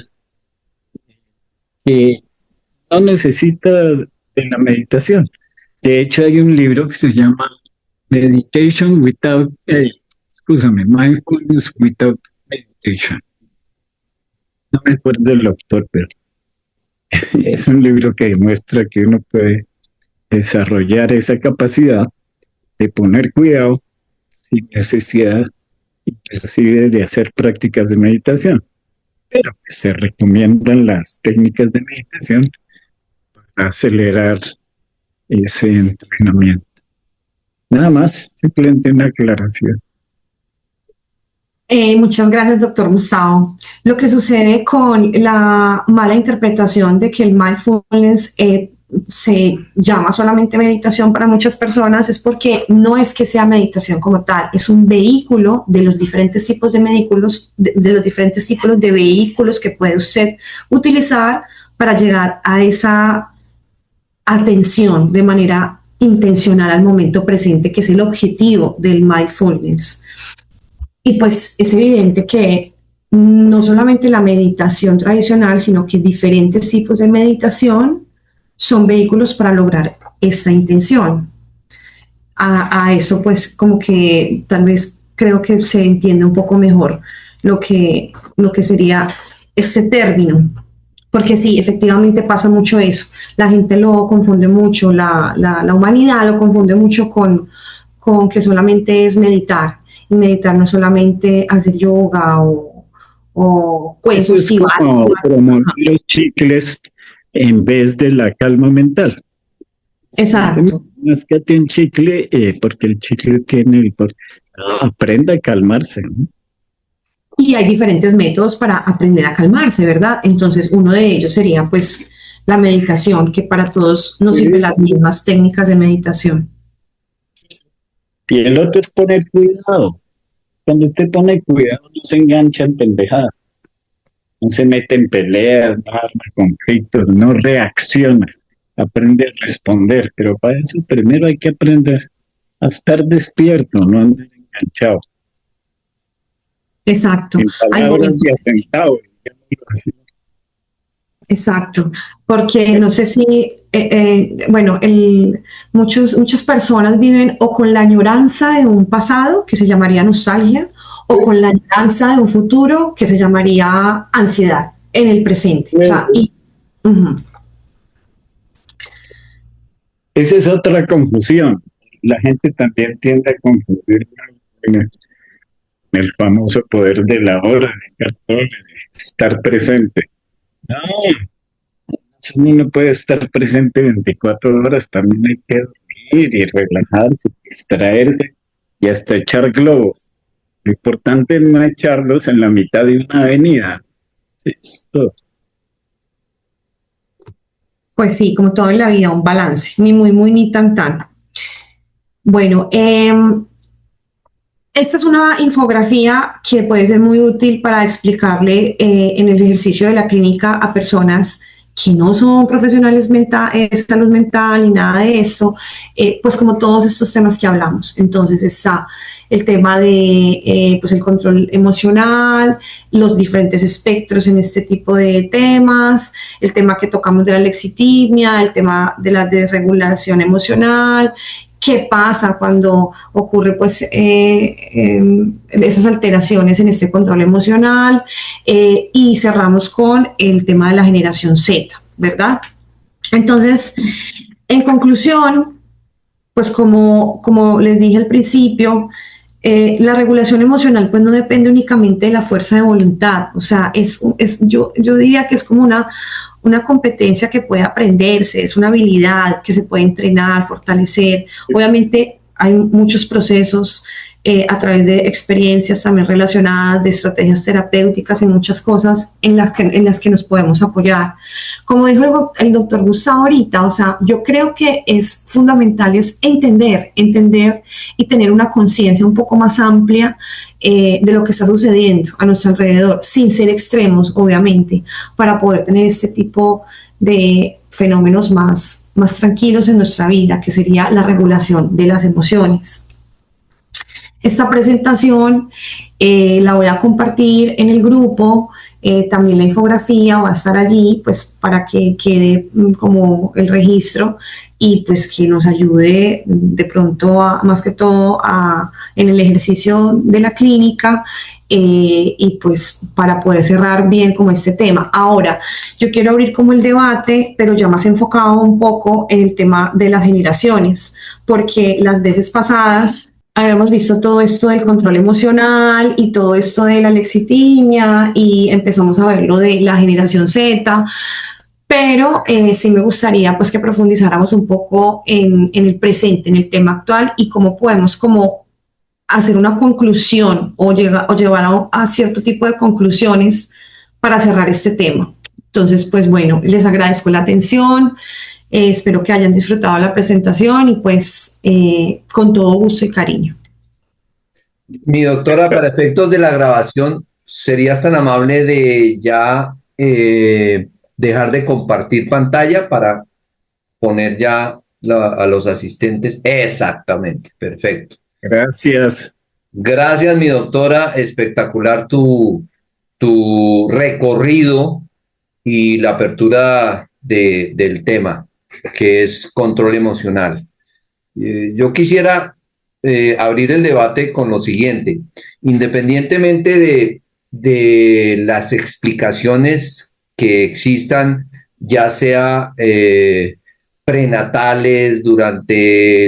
que no necesita de la meditación. De hecho, hay un libro que se llama Mindfulness Without Meditation. No me acuerdo del autor, pero es un libro que demuestra que uno puede desarrollar esa capacidad de poner cuidado sin necesidad, inclusive, de hacer prácticas de meditación. Pero se recomiendan las técnicas de meditación para acelerar ese entrenamiento. Nada más, simplemente una aclaración. Muchas gracias, doctor Gustavo. Lo que sucede con la mala interpretación de que el mindfulness se llama solamente meditación para muchas personas es porque no es que sea meditación como tal, es un vehículo de los diferentes tipos de vehículos, de los diferentes tipos de vehículos que puede usted utilizar para llegar a esa atención de manera intencional al momento presente, que es el objetivo del mindfulness. Y pues es evidente que no solamente la meditación tradicional, sino que diferentes tipos de meditación son vehículos para lograr esta intención. A eso pues como que tal vez creo que se entiende un poco mejor lo que sería este término. Porque sí, efectivamente pasa mucho eso. La gente lo confunde mucho, la humanidad lo confunde mucho con que solamente es meditar. Y meditar no es solamente hacer yoga o Eso es como promover los chicles en vez de la calma mental. Exacto. Máscate un chicle porque el chicle tiene aprenda a calmarse, ¿no? Y hay diferentes métodos para aprender a calmarse, ¿verdad? Entonces, uno de ellos sería, pues, la meditación, que para todos nos sirven las mismas técnicas de meditación. Y el otro es poner cuidado. Cuando usted pone cuidado, no se engancha en pendejadas. No se mete en peleas, no arma conflictos, no reacciona. Aprende a responder. Pero para eso primero hay que aprender a estar despierto, no andar enganchado. Exacto. En palabras de asentado. Exacto, porque no sé si bueno, muchas personas viven o con la añoranza de un pasado, que se llamaría nostalgia, o con la añoranza de un futuro, que se llamaría ansiedad en el presente. O sea, uh-huh. Esa es otra confusión. La gente también tiende a confundir el famoso poder de la hora de cartón, de estar presente. No, uno no puede estar presente 24 horas, también hay que dormir y relajarse, distraerse y hasta echar globos. Lo importante es no echarlos en la mitad de una avenida. Esto. Pues sí, como todo en la vida, un balance, ni muy, muy, ni tan, tan. Bueno, esta es una infografía que puede ser muy útil para explicarle en el ejercicio de la clínica a personas que no son profesionales de salud mental ni nada de eso, pues como todos estos temas que hablamos. Entonces está el tema de pues el control emocional, los diferentes espectros en este tipo de temas, el tema que tocamos de la lexitimia, el tema de la desregulación emocional. ¿Qué pasa cuando ocurre pues esas alteraciones en este control emocional? Y cerramos con el tema de la generación Z, ¿verdad? Entonces, en conclusión, pues como les dije al principio, la regulación emocional pues no depende únicamente de la fuerza de voluntad, o sea, yo diría que es como una competencia que puede aprenderse, es una habilidad que se puede entrenar, fortalecer. Obviamente hay muchos procesos a través de experiencias también relacionadas, de estrategias terapéuticas y muchas cosas en las que nos podemos apoyar. Como dijo el doctor Gustavo ahorita, o sea, yo creo que es fundamental es entender y tener una conciencia un poco más amplia de lo que está sucediendo a nuestro alrededor, sin ser extremos, obviamente, para poder tener este tipo de fenómenos más tranquilos en nuestra vida, que sería la regulación de las emociones. Esta presentación la voy a compartir en el grupo, también la infografía va a estar allí, pues para que quede como el registro y pues que nos ayude de pronto más que todo en el ejercicio de la clínica y pues para poder cerrar bien como este tema. Ahora, yo quiero abrir como el debate, pero ya más enfocado un poco en el tema de las generaciones, porque las veces pasadas habíamos visto todo esto del control emocional y todo esto de la lexitimia y empezamos a ver lo de la generación Z, pero sí me gustaría pues que profundizáramos un poco en el presente, en el tema actual y cómo podemos como hacer una conclusión o llevar a cierto tipo de conclusiones para cerrar este tema. Entonces, pues bueno, les agradezco la atención. Espero que hayan disfrutado la presentación y pues con todo gusto y cariño. Mi doctora, para efectos de la grabación, ¿serías tan amable de ya dejar de compartir pantalla para poner ya a los asistentes? Exactamente, perfecto. Gracias. Gracias, mi doctora. Espectacular tu recorrido y la apertura del tema, que es control emocional. Yo quisiera abrir el debate con lo siguiente. Independientemente de las explicaciones que existan, ya sea prenatales, durante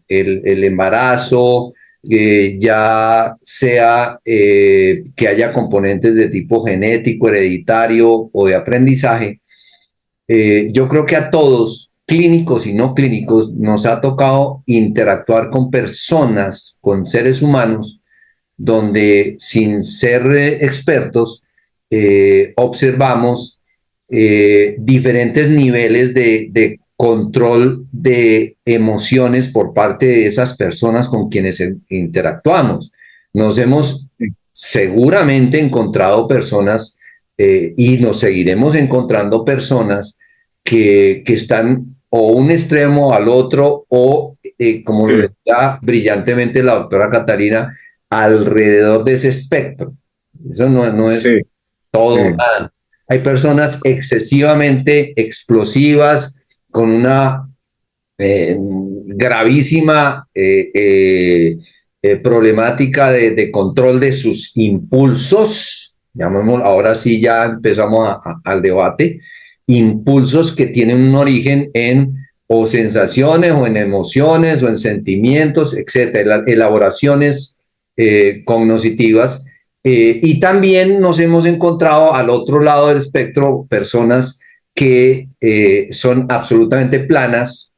el embarazo, ya sea que haya componentes de tipo genético, hereditario o de aprendizaje, yo creo que a todos, clínicos y no clínicos, nos ha tocado interactuar con personas, con seres humanos, donde sin ser expertos, observamos diferentes niveles de control de emociones por parte de esas personas con quienes interactuamos. Nos hemos seguramente encontrado personas y nos seguiremos encontrando personas que están o un extremo al otro o, como lo decía brillantemente la doctora Catalina, alrededor de ese espectro. Eso no es todo nada. Hay personas excesivamente explosivas, con una gravísima problemática de control de sus impulsos. Llamémoslo, ahora sí ya empezamos al debate. Impulsos que tienen un origen en o sensaciones o en emociones o en sentimientos, etcétera, elaboraciones cognitivas. Y también nos hemos encontrado al otro lado del espectro personas que son absolutamente planas,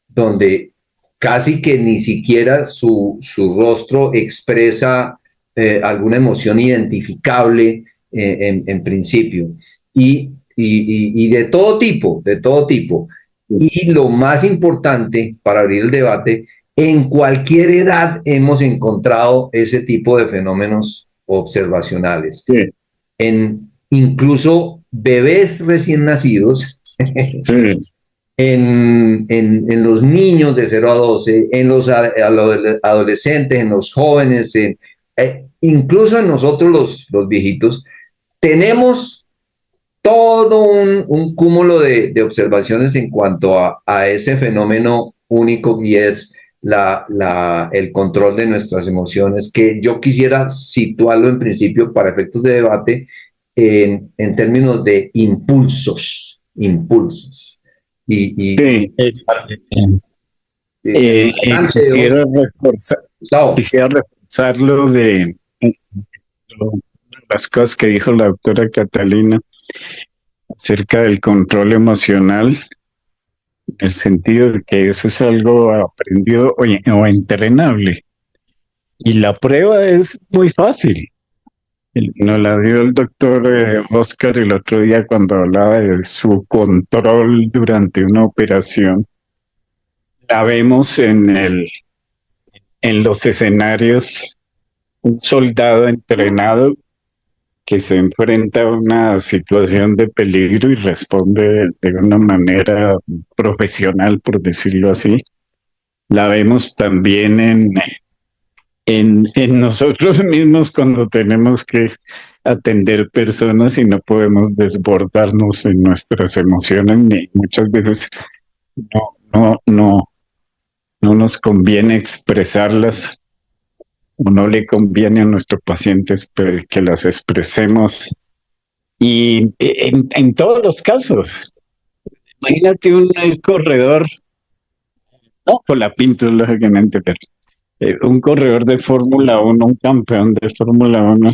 donde casi que ni siquiera su rostro expresa alguna emoción identificable en principio. Y de todo tipo, de todo tipo. Y lo más importante para abrir el debate, en cualquier edad hemos encontrado ese tipo de fenómenos observacionales. Sí. En incluso bebés recién nacidos, Sí. en los niños de 0 a 12, en los adolescentes, en los jóvenes, incluso en nosotros los viejitos, tenemos todo un cúmulo de observaciones en cuanto a ese fenómeno único y es el control de nuestras emociones, que yo quisiera situarlo en principio para efectos de debate en términos de impulsos. Y Sí. Gustavo. Quisiera reforzar lo de las cosas que dijo la doctora Catalina acerca del control emocional, en el sentido de que eso es algo aprendido o entrenable. Y la prueba es muy fácil. Nos la dio el doctor Oscar el otro día cuando hablaba de su control durante una operación. La vemos en los escenarios, un soldado entrenado que se enfrenta a una situación de peligro y responde de una manera profesional, por decirlo así. La vemos también en nosotros mismos cuando tenemos que atender personas y no podemos desbordarnos en nuestras emociones, ni muchas veces no nos conviene expresarlas o no le conviene a nuestros pacientes que las expresemos. Y en todos los casos, imagínate un corredor, no con la pintura, lógicamente, pero un corredor de Fórmula 1, un campeón de Fórmula 1,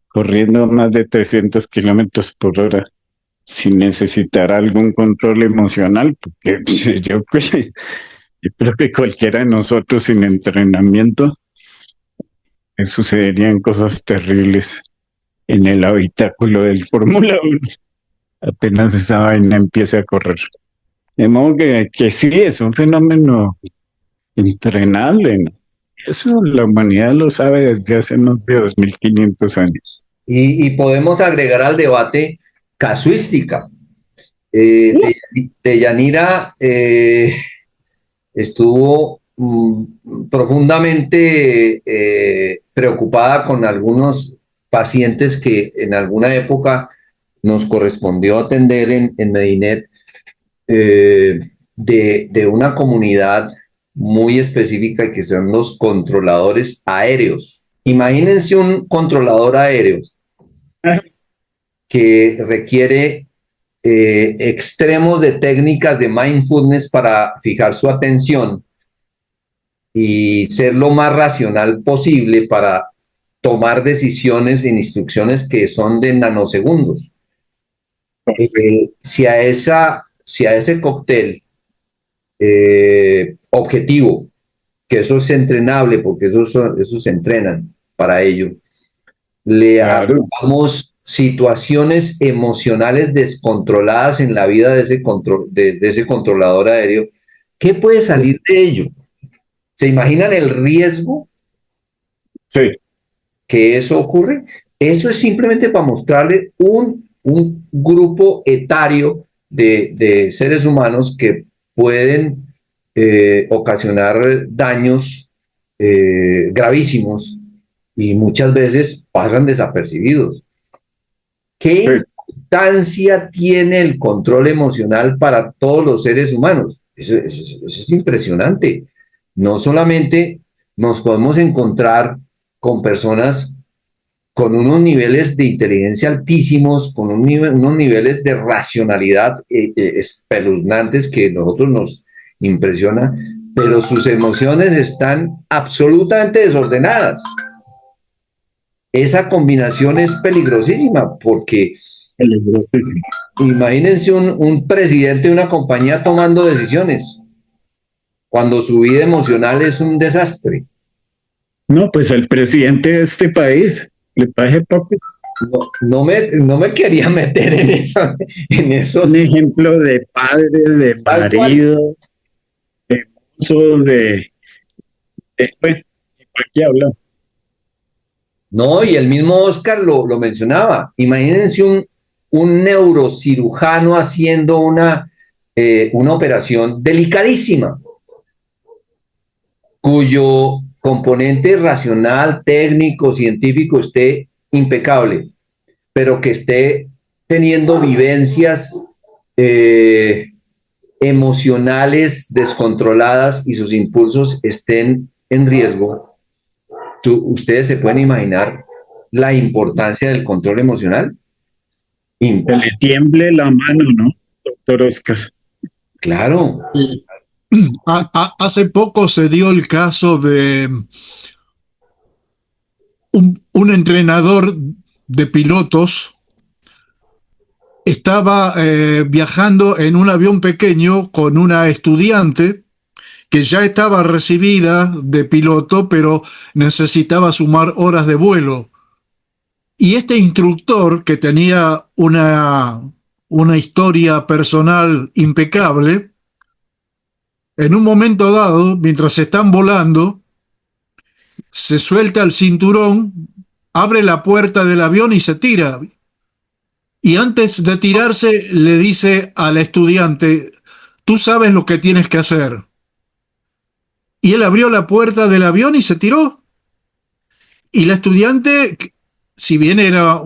corriendo a más de 300 kilómetros por hora sin necesitar algún control emocional, porque yo creo que cualquiera de nosotros sin entrenamiento sucederían cosas terribles en el habitáculo del Fórmula 1, apenas esa vaina empiece a correr. De modo que sí, es un fenómeno entrenable, ¿no? Eso la humanidad lo sabe desde hace más de 2500 años. Y podemos agregar al debate casuística. Deyanira estuvo profundamente preocupada con algunos pacientes que en alguna época nos correspondió atender en Medinet, de una comunidad muy específica que son los controladores aéreos. Imagínense un controlador aéreo que requiere extremos de técnicas de mindfulness para fijar su atención y ser lo más racional posible para tomar decisiones en instrucciones que son de nanosegundos. Si a ese cóctel objetivo, que eso es entrenable porque esos se entrenan para ello, le agregamos situaciones emocionales descontroladas en la vida de ese controlador aéreo, ¿qué puede salir de ello? ¿Se imaginan el riesgo que eso ocurre? Eso es simplemente para mostrarle un grupo etario de seres humanos que pueden ocasionar daños gravísimos y muchas veces pasan desapercibidos. ¿Qué importancia tiene el control emocional para todos los seres humanos. Eso es impresionante. No solamente nos podemos encontrar con personas con unos niveles de inteligencia altísimos, con unos niveles de racionalidad espeluznantes que a nosotros nos impresiona, pero sus emociones están absolutamente desordenadas. Esa combinación es peligrosísima porque imagínense un presidente de una compañía tomando decisiones cuando su vida emocional es un desastre. No, pues el presidente de este país le parece poco. No me quería meter en eso. Un ejemplo de padre, de marido, de esposo, bueno, ¿para qué hablar? No, y el mismo Oscar lo mencionaba. Imagínense un neurocirujano haciendo una operación delicadísima, cuyo componente racional, técnico, científico esté impecable, pero que esté teniendo vivencias emocionales descontroladas y sus impulsos estén en riesgo. Ustedes se pueden imaginar la importancia del control emocional. Que le tiemble la mano, ¿no, doctor Oscar? Claro. Hace poco se dio el caso de un entrenador de pilotos. Estaba viajando en un avión pequeño con una estudiante que ya estaba recibida de piloto, pero necesitaba sumar horas de vuelo. Y este instructor, que tenía una historia personal impecable, en un momento dado, mientras están volando, se suelta el cinturón, abre la puerta del avión y se tira. Y antes de tirarse, le dice al estudiante: tú sabes lo que tienes que hacer. Y él abrió la puerta del avión y se tiró. Y la estudiante, si bien era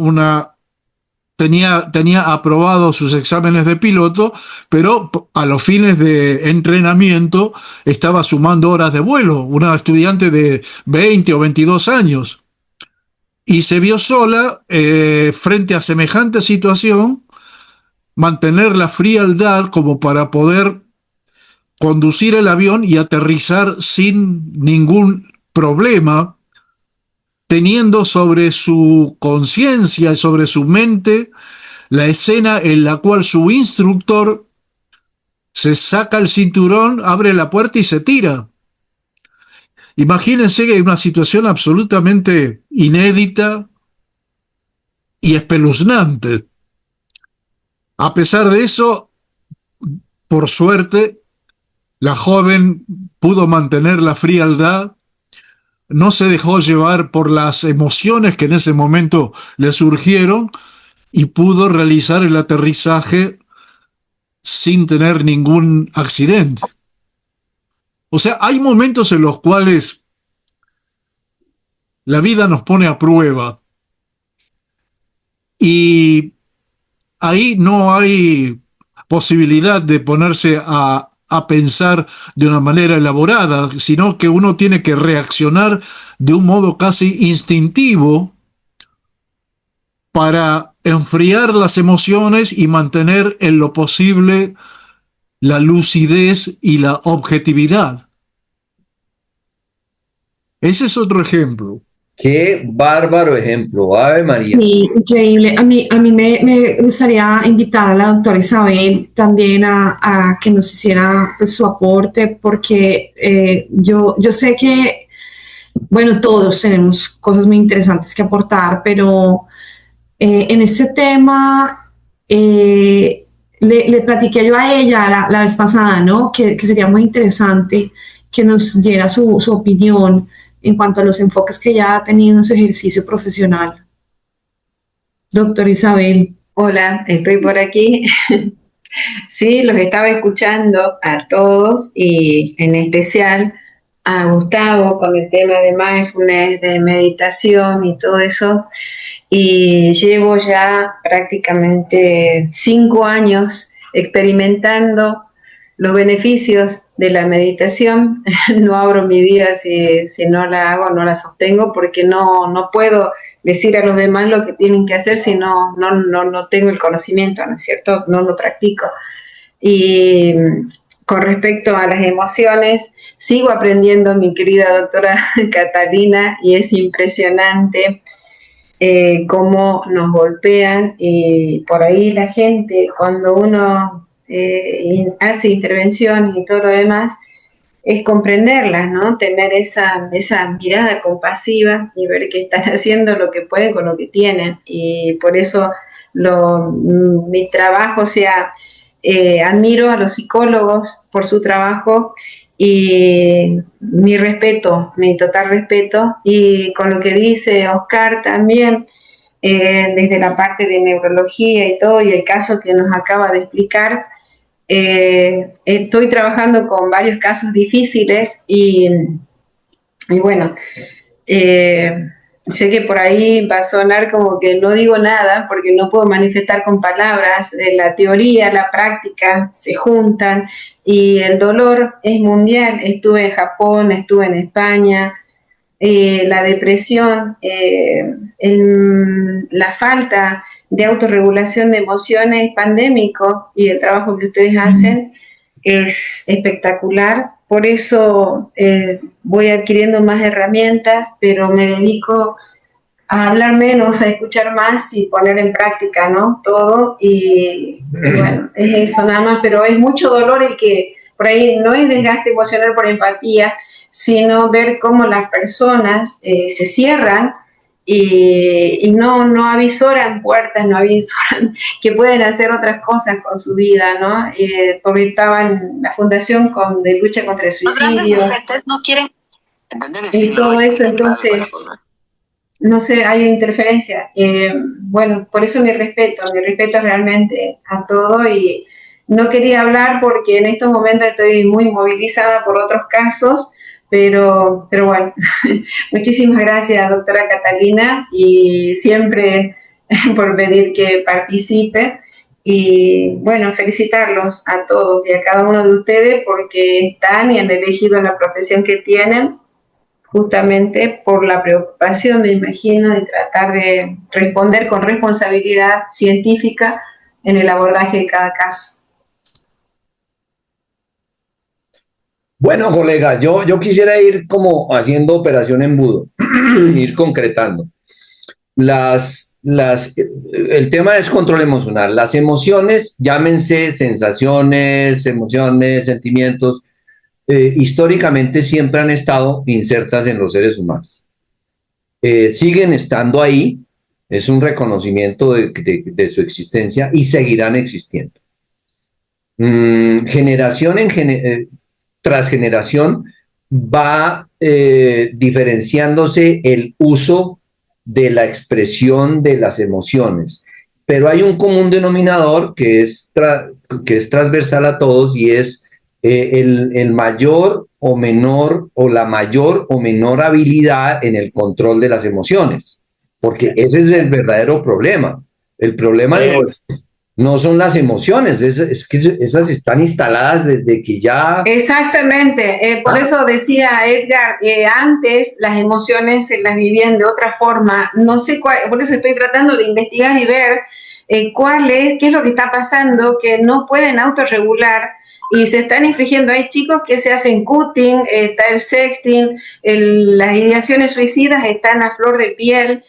tenía aprobados sus exámenes de piloto, pero a los fines de entrenamiento estaba sumando horas de vuelo, una estudiante de 20 o 22 años. Y se vio sola frente a semejante situación, mantener la frialdad como para poder conducir el avión y aterrizar sin ningún problema, teniendo sobre su conciencia y sobre su mente la escena en la cual su instructor se saca el cinturón, abre la puerta y se tira. Imagínense que hay una situación absolutamente inédita y espeluznante. A pesar de eso, por suerte, la joven pudo mantener la frialdad, no se dejó llevar por las emociones que en ese momento le surgieron y pudo realizar el aterrizaje sin tener ningún accidente. O sea, hay momentos en los cuales la vida nos pone a prueba y ahí no hay posibilidad de ponerse a pensar de una manera elaborada, sino que uno tiene que reaccionar de un modo casi instintivo para enfriar las emociones y mantener en lo posible la lucidez y la objetividad. Ese es otro ejemplo. Qué bárbaro ejemplo, Ave María. Sí, increíble. A mí me gustaría invitar a la doctora Isabel también a que nos hiciera pues, su aporte, porque yo sé que, bueno, todos tenemos cosas muy interesantes que aportar, pero en este tema le platiqué yo a ella la vez pasada, ¿no? Que sería muy interesante que nos diera su opinión en cuanto a los enfoques que ella ha tenido en su ejercicio profesional. Doctora Isabel. Hola, estoy por aquí. Sí, los estaba escuchando a todos y en especial a Gustavo con el tema de mindfulness, de meditación y todo eso. y llevo ya prácticamente 5 años experimentando los beneficios de la meditación. No abro mi día si no la hago, no la sostengo, porque no puedo decir a los demás lo que tienen que hacer si no tengo el conocimiento, ¿no es cierto? No lo practico. Y con respecto a las emociones, sigo aprendiendo, mi querida doctora Catalina, y es impresionante cómo nos golpean, y por ahí la gente, cuando uno hace intervenciones y todo lo demás, es comprenderlas, ¿no? Tener esa mirada compasiva y ver que están haciendo lo que pueden con lo que tienen. Y por eso mi trabajo, o sea, admiro a los psicólogos por su trabajo, y mi respeto, mi total respeto. Y con lo que dice Oscar también, desde la parte de neurología y todo, y el caso que nos acaba de explicar, estoy trabajando con varios casos difíciles, y bueno, sé que por ahí va a sonar como que no digo nada porque no puedo manifestar con palabras. La teoría, la práctica se juntan, y el dolor es mundial. Estuve en Japón, estuve en España. La depresión, la falta de autorregulación de emociones es pandémico, y el trabajo que ustedes hacen es espectacular. Por eso voy adquiriendo más herramientas, pero me dedico a hablar menos, a escuchar más y poner en práctica, ¿no? Todo. Y bueno, es eso nada más, pero es mucho dolor el que por ahí no es desgaste emocional por empatía, sino ver cómo las personas se cierran y no avisoran puertas, no avisoran que pueden hacer otras cosas con su vida, ¿no? Porque estaba en la fundación de lucha contra el suicidio. No quieren entender y todo eso, entonces, no sé, hay interferencia. Bueno, por eso mi respeto realmente a todo, y no quería hablar porque en estos momentos estoy muy movilizada por otros casos, pero bueno, muchísimas gracias, doctora Catalina, y siempre por pedir que participe. Y bueno, felicitarlos a todos y a cada uno de ustedes porque están y han elegido la profesión que tienen, justamente por la preocupación, me imagino, de tratar de responder con responsabilidad científica en el abordaje de cada caso. Bueno, colega, yo quisiera ir como haciendo operación embudo, ir concretando. El tema es control emocional. Las emociones, llámense sensaciones, emociones, sentimientos, históricamente siempre han estado insertas en los seres humanos. Siguen estando ahí, es un reconocimiento de su existencia, y seguirán existiendo. Generación tras generación va diferenciándose el uso de la expresión de las emociones, pero hay un común denominador que es transversal a todos, y es el mayor o menor, o la mayor o menor habilidad en el control de las emociones, porque ese es el verdadero problema. El problema no son las emociones, es que esas están instaladas desde que ya... Exactamente, por eso decía Edgar, antes las emociones se las vivían de otra forma, no sé cuál, por eso estoy tratando de investigar y ver qué es lo que está pasando, que no pueden autorregular y se están infringiendo. Hay chicos que se hacen cutting, está el sexting, las ideaciones suicidas están a flor de piel.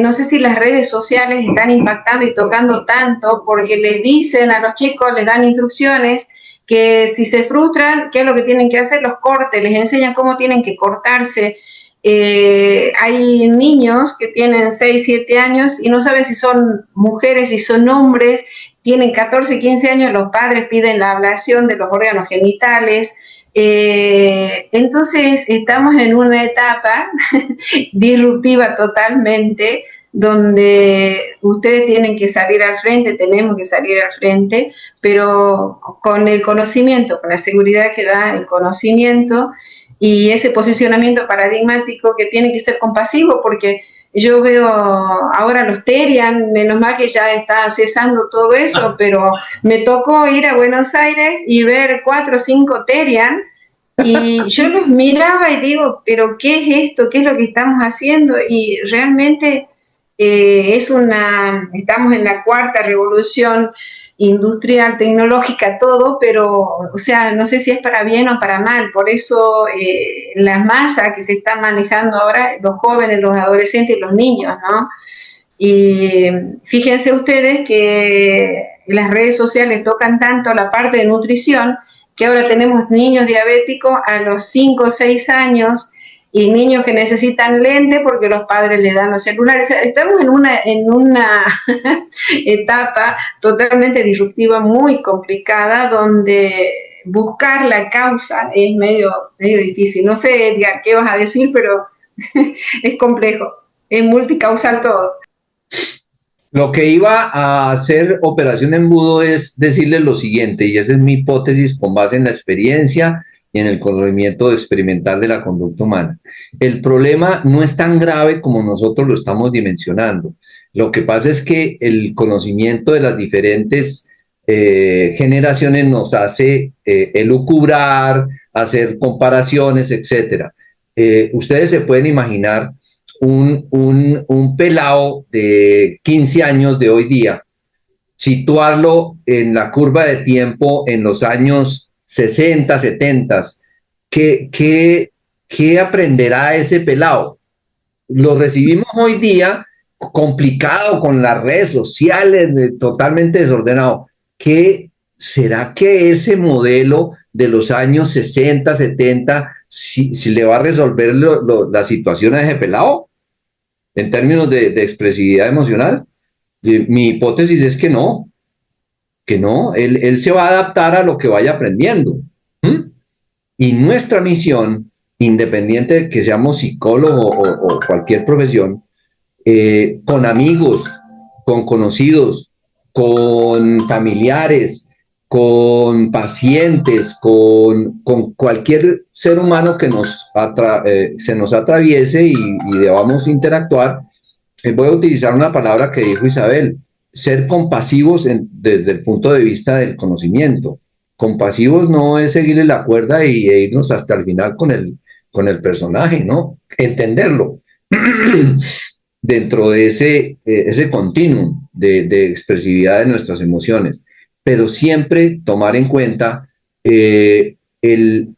No sé si las redes sociales están impactando y tocando tanto, porque les dicen a los chicos, les dan instrucciones que si se frustran, ¿qué es lo que tienen que hacer? Los cortes, les enseñan cómo tienen que cortarse. Hay niños que tienen 6, 7 años y no saben si son mujeres, si son hombres, tienen 14, 15 años, los padres piden la ablación de los órganos genitales. Entonces estamos en una etapa disruptiva totalmente, donde ustedes tienen que salir al frente, tenemos que salir al frente, pero con el conocimiento, con la seguridad que da el conocimiento y ese posicionamiento paradigmático que tiene que ser compasivo, porque yo veo ahora los Terian, menos mal que ya está cesando todo eso, pero me tocó ir a Buenos Aires y ver 4 o 5 Terian, y yo los miraba y digo, pero ¿qué es esto? ¿Qué es lo que estamos haciendo? Y realmente estamos en la cuarta revolución industrial, tecnológica, todo, pero, o sea, no sé si es para bien o para mal. Por eso la masa que se está manejando ahora, los jóvenes, los adolescentes y los niños, ¿no? Y fíjense ustedes que las redes sociales tocan tanto la parte de nutrición, que ahora tenemos niños diabéticos a los 5 o 6 años, y niños que necesitan lente porque los padres le dan los celulares. O sea, estamos en una etapa totalmente disruptiva, muy complicada, donde buscar la causa es medio difícil. No sé, Edgar, qué vas a decir, pero es complejo, es multicausal todo. Lo que iba a hacer Operación Embudo es decirles lo siguiente, y esa es mi hipótesis con base en la experiencia y en el conocimiento experimental de la conducta humana. El problema no es tan grave como nosotros lo estamos dimensionando. Lo que pasa es que el conocimiento de las diferentes generaciones nos hace elucubrar, hacer comparaciones, etc. Ustedes se pueden imaginar un pelado de 15 años de hoy día, situarlo en la curva de tiempo en los años 60, 70, ¿qué aprenderá ese pelado? Lo recibimos hoy día complicado con las redes sociales, totalmente desordenado. ¿Qué será que ese modelo de los años 60, 70, si le va a resolver la situación a ese pelado en términos de expresividad emocional? Mi hipótesis es que no, él se va a adaptar a lo que vaya aprendiendo. Y nuestra misión, independiente de que seamos psicólogos o cualquier profesión, con amigos, con conocidos, con familiares, con pacientes, con cualquier ser humano que se nos atraviese y debamos interactuar, voy a utilizar una palabra que dijo Isabel: ser compasivos desde el punto de vista del conocimiento. Compasivos no es seguirle la cuerda e irnos hasta el final con el personaje, ¿no? Entenderlo dentro de ese continuum de expresividad de nuestras emociones, pero siempre tomar en cuenta el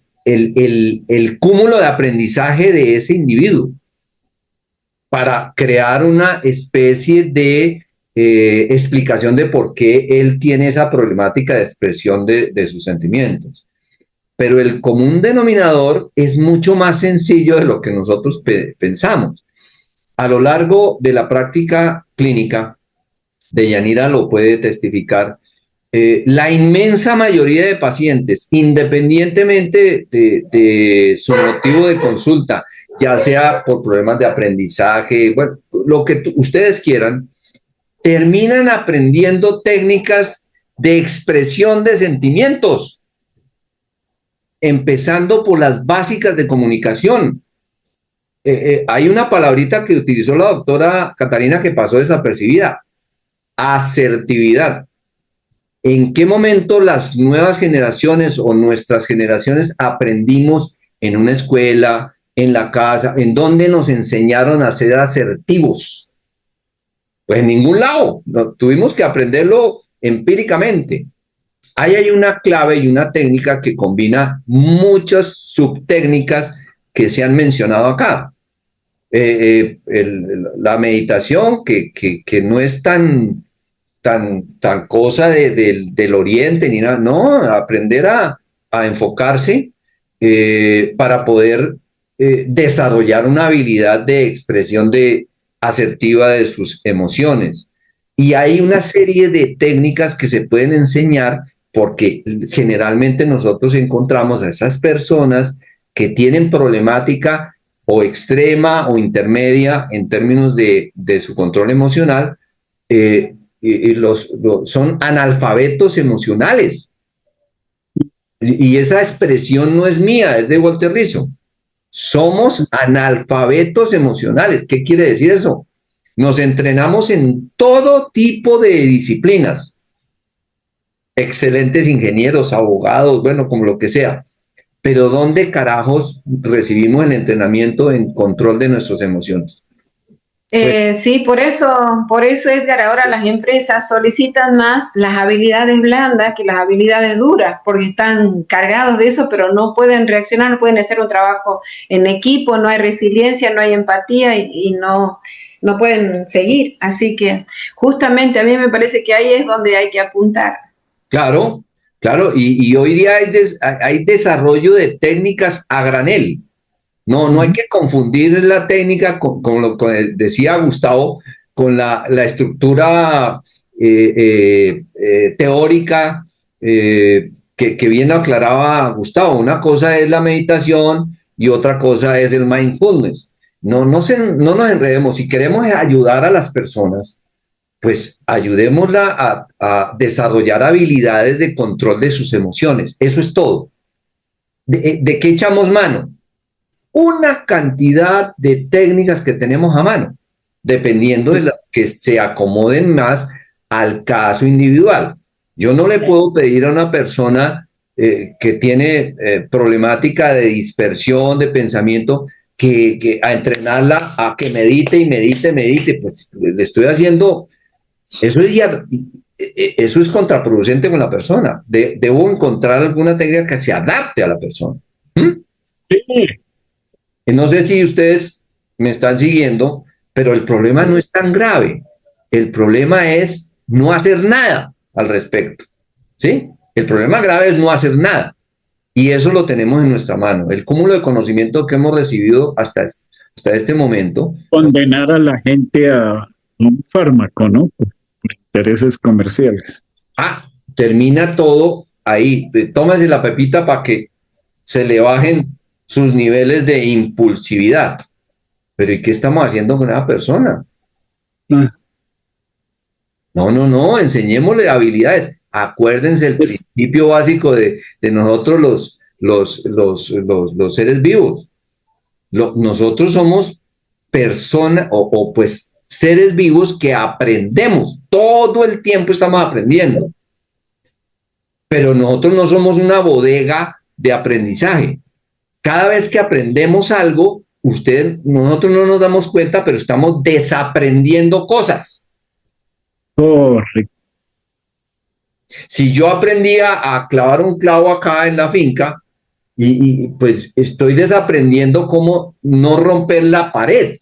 cúmulo de aprendizaje de ese individuo para crear una especie de explicación de por qué él tiene esa problemática de expresión de sus sentimientos. Pero el común denominador es mucho más sencillo de lo que nosotros pensamos. A lo largo de la práctica clínica, Deyanira lo puede testificar, la inmensa mayoría de pacientes, independientemente de su motivo de consulta, ya sea por problemas de aprendizaje, bueno, lo que ustedes quieran, terminan aprendiendo técnicas de expresión de sentimientos, empezando por las básicas de comunicación. Hay una palabrita que utilizó la doctora Catalina que pasó desapercibida: asertividad. ¿En qué momento las nuevas generaciones o nuestras generaciones aprendimos en una escuela, en la casa, en donde nos enseñaron a ser asertivos? Pues en ningún lado. No, tuvimos que aprenderlo empíricamente. Ahí hay una clave y una técnica que combina muchas subtécnicas que se han mencionado acá. La meditación, que no es tan cosa del oriente ni nada, no, aprender a enfocarse para poder desarrollar una habilidad de expresión asertiva de sus emociones. Y hay una serie de técnicas que se pueden enseñar, porque generalmente nosotros encontramos a esas personas que tienen problemática o extrema o intermedia en términos de su control emocional, son analfabetos emocionales. Y esa expresión no es mía, es de Walter Rizzo. Somos analfabetos emocionales. ¿Qué quiere decir eso? Nos entrenamos en todo tipo de disciplinas. Excelentes ingenieros, abogados, bueno, como lo que sea. Pero ¿dónde carajos recibimos el entrenamiento en control de nuestras emociones? Sí, por eso, Edgar, ahora las empresas solicitan más las habilidades blandas que las habilidades duras, porque están cargados de eso, pero no pueden reaccionar, no pueden hacer un trabajo en equipo, no hay resiliencia, no hay empatía y no pueden seguir. Así que justamente a mí me parece que ahí es donde hay que apuntar. Claro, claro, y hoy día hay desarrollo de técnicas a granel. No hay que confundir la técnica con lo que decía Gustavo, con la estructura teórica que bien aclaraba Gustavo. Una cosa es la meditación y otra cosa es el mindfulness. No nos enredemos. Si queremos ayudar a las personas, pues ayudémosla a desarrollar habilidades de control de sus emociones. Eso es todo. ¿De qué echamos mano? Una cantidad de técnicas que tenemos a mano, dependiendo de las que se acomoden más al caso individual. Yo no le puedo pedir a una persona que tiene problemática de dispersión de pensamiento que a entrenarla a que medite y medite, pues le estoy haciendo, eso es contraproducente con la persona. Debo encontrar alguna técnica que se adapte a la persona. ¿Mm? Sí. No sé si ustedes me están siguiendo, pero el problema no es tan grave. El problema es no hacer nada al respecto. ¿Sí? El problema grave es no hacer nada. Y eso lo tenemos en nuestra mano. El cúmulo de conocimiento que hemos recibido hasta este momento. Condenar a la gente a un fármaco, ¿no? Por intereses comerciales. Termina todo ahí. Tómase la pepita para que se le bajen sus niveles de impulsividad. Pero ¿y qué estamos haciendo con esa persona? No, enseñémosle habilidades. Acuérdense el principio básico de nosotros los seres vivos. Nosotros somos personas o pues seres vivos que aprendemos. Todo el tiempo estamos aprendiendo. Pero nosotros no somos una bodega de aprendizaje. Cada vez que aprendemos algo, nosotros no nos damos cuenta, pero estamos desaprendiendo cosas. Correcto. Si yo aprendía a clavar un clavo acá en la finca, y pues estoy desaprendiendo cómo no romper la pared.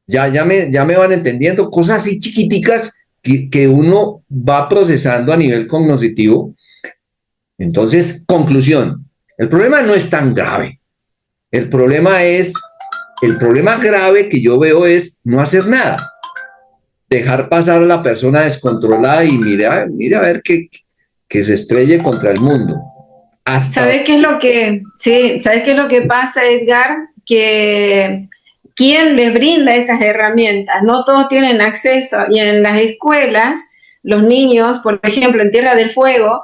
Ya me van entendiendo, cosas así chiquiticas que uno va procesando a nivel cognitivo. Entonces, conclusión, el problema no es tan grave. El problema grave que yo veo es no hacer nada. Dejar pasar a la persona descontrolada y mira a ver que se estrelle contra el mundo. ¿Sabes qué es lo que pasa, Edgar? Que ¿quién les brinda esas herramientas? No todos tienen acceso, y en las escuelas, los niños, por ejemplo, en Tierra del Fuego,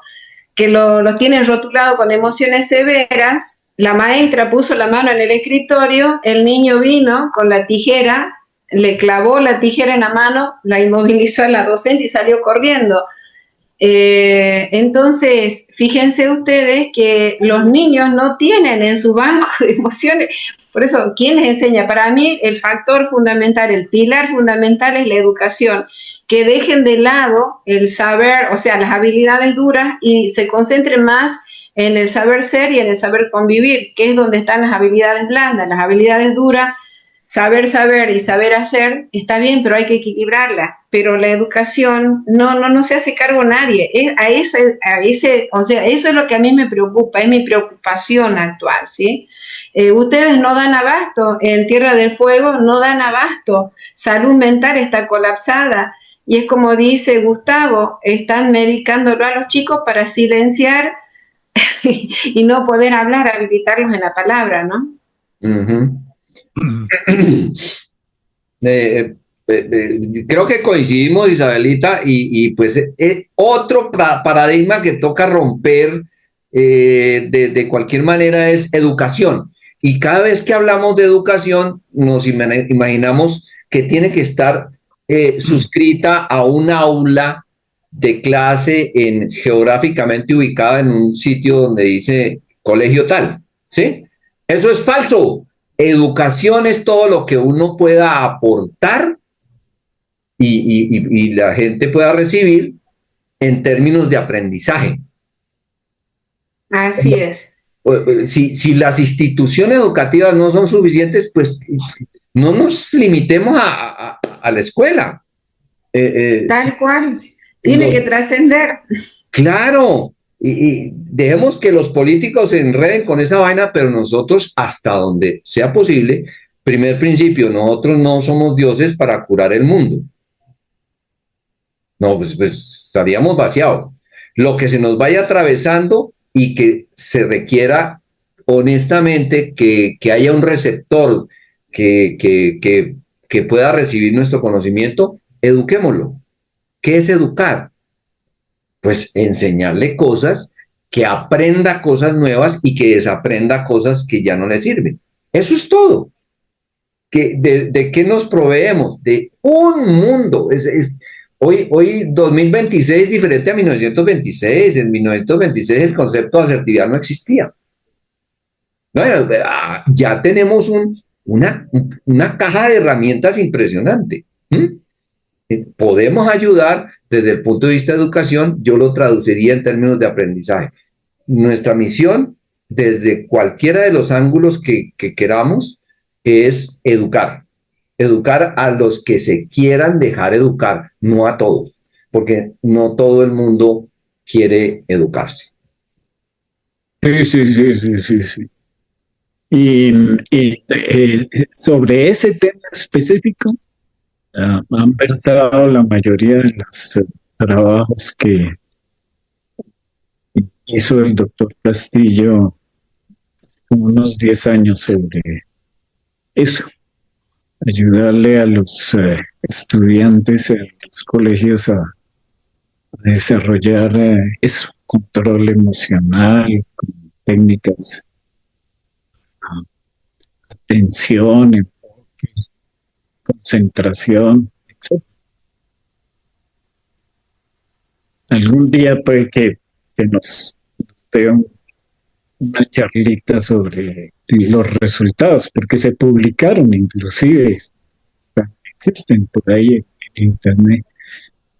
que los tienen rotulado con emociones severas, la maestra puso la mano en el escritorio, el niño vino con la tijera, le clavó la tijera en la mano, la inmovilizó a la docente y salió corriendo. Entonces, fíjense ustedes que los niños no tienen en su banco de emociones. Por eso, ¿quién les enseña? Para mí, el factor fundamental, el pilar fundamental es la educación. Que dejen de lado el saber, o sea, las habilidades duras, y se concentren más en el saber ser y en el saber convivir, que es donde están las habilidades blandas. Las habilidades duras, saber y saber hacer, está bien, pero hay que equilibrarlas. Pero la educación no se hace cargo nadie. O sea, eso es lo que a mí me preocupa, es mi preocupación actual, ¿sí? Ustedes no dan abasto, en Tierra del Fuego no dan abasto, salud mental está colapsada, y es como dice Gustavo, están medicándolo a los chicos para silenciar y no poder hablar, habilitarlos en la palabra, ¿no? Uh-huh. Creo que coincidimos, Isabelita, y pues otro paradigma que toca romper de cualquier manera es educación. Y cada vez que hablamos de educación, nos imaginamos que tiene que estar suscrita a un aula de clase geográficamente ubicada en un sitio donde dice colegio tal, ¿sí? Eso es falso. Educación es todo lo que uno pueda aportar y la gente pueda recibir en términos de aprendizaje. Así es. Si las instituciones educativas no son suficientes, pues no nos limitemos a la escuela. Tal cual. Tiene que trascender. Claro. Y dejemos que los políticos se enreden con esa vaina, pero nosotros, hasta donde sea posible, primer principio, nosotros no somos dioses para curar el mundo. No, pues estaríamos vaciados. Lo que se nos vaya atravesando y que se requiera honestamente que haya un receptor que pueda recibir nuestro conocimiento, eduquémoslo. ¿Qué es educar? Pues enseñarle cosas, que aprenda cosas nuevas y que desaprenda cosas que ya no le sirven. Eso es todo. ¿De qué nos proveemos? De un mundo. Hoy 2026 es diferente a 1926. En 1926 el concepto de asertividad no existía. Bueno, ya tenemos una caja de herramientas impresionante. Podemos ayudar desde el punto de vista de educación, yo lo traduciría en términos de aprendizaje. Nuestra misión, desde cualquiera de los ángulos que queramos, es educar. Educar a los que se quieran dejar educar, no a todos, porque no todo el mundo quiere educarse. Sí. Y sobre ese tema específico, han versado la mayoría de los trabajos que hizo el doctor Castillo hace como unos 10 años sobre eso, ayudarle a los estudiantes en los colegios a desarrollar eso, control emocional, con técnicas, atención, enfoque, concentración, etc. Algún día puede que nos dé una charlita sobre los resultados, porque se publicaron inclusive, existen por ahí en internet.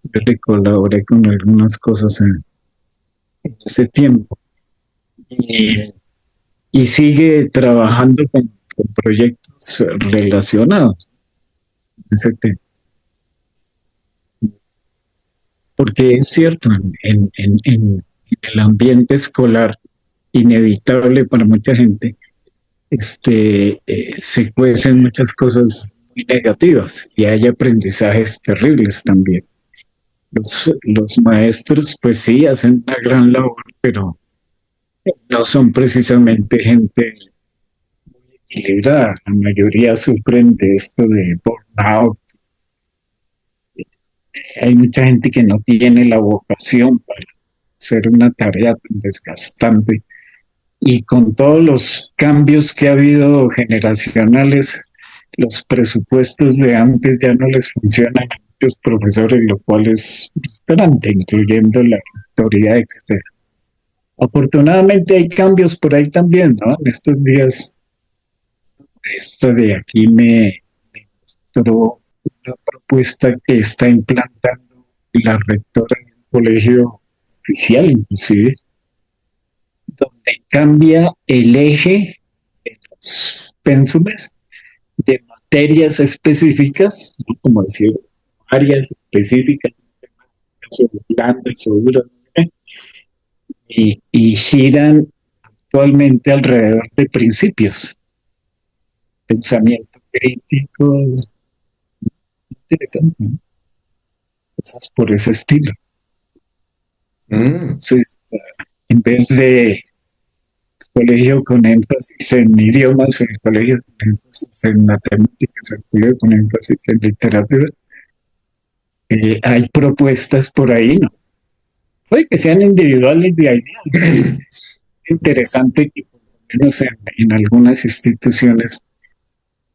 Yo le colaboré con algunas cosas en ese tiempo. Y sigue trabajando con proyectos relacionados a ese tema. Porque es cierto, en el ambiente escolar, inevitable para mucha gente, se cuecen muchas cosas muy negativas y hay aprendizajes terribles también. Los maestros, pues sí, hacen una gran labor, pero no son precisamente gente muy equilibrada. La mayoría sufren de esto de burnout. Hay mucha gente que no tiene la vocación para hacer una tarea tan desgastante. Y con todos los cambios que ha habido generacionales, los presupuestos de antes ya no les funcionan a muchos profesores, lo cual es frustrante, incluyendo la autoridad externa. Afortunadamente hay cambios por ahí también, ¿no? En estos días, esto de aquí me mostró una propuesta que está implantando la rectora de un colegio oficial, inclusive, donde cambia el eje de los pénsumes de materias específicas, ¿no? Como decir, áreas específicas, blandas o duras, y giran actualmente alrededor de principios. Pensamiento crítico, interesante, ¿no? Cosas por ese estilo. Entonces, en vez de colegio con énfasis en idiomas, el colegio con énfasis en matemáticas, el colegio con énfasis en literatura, hay propuestas por ahí, ¿no? Puede que sean individuales de ahí. Es interesante que por lo menos en algunas instituciones,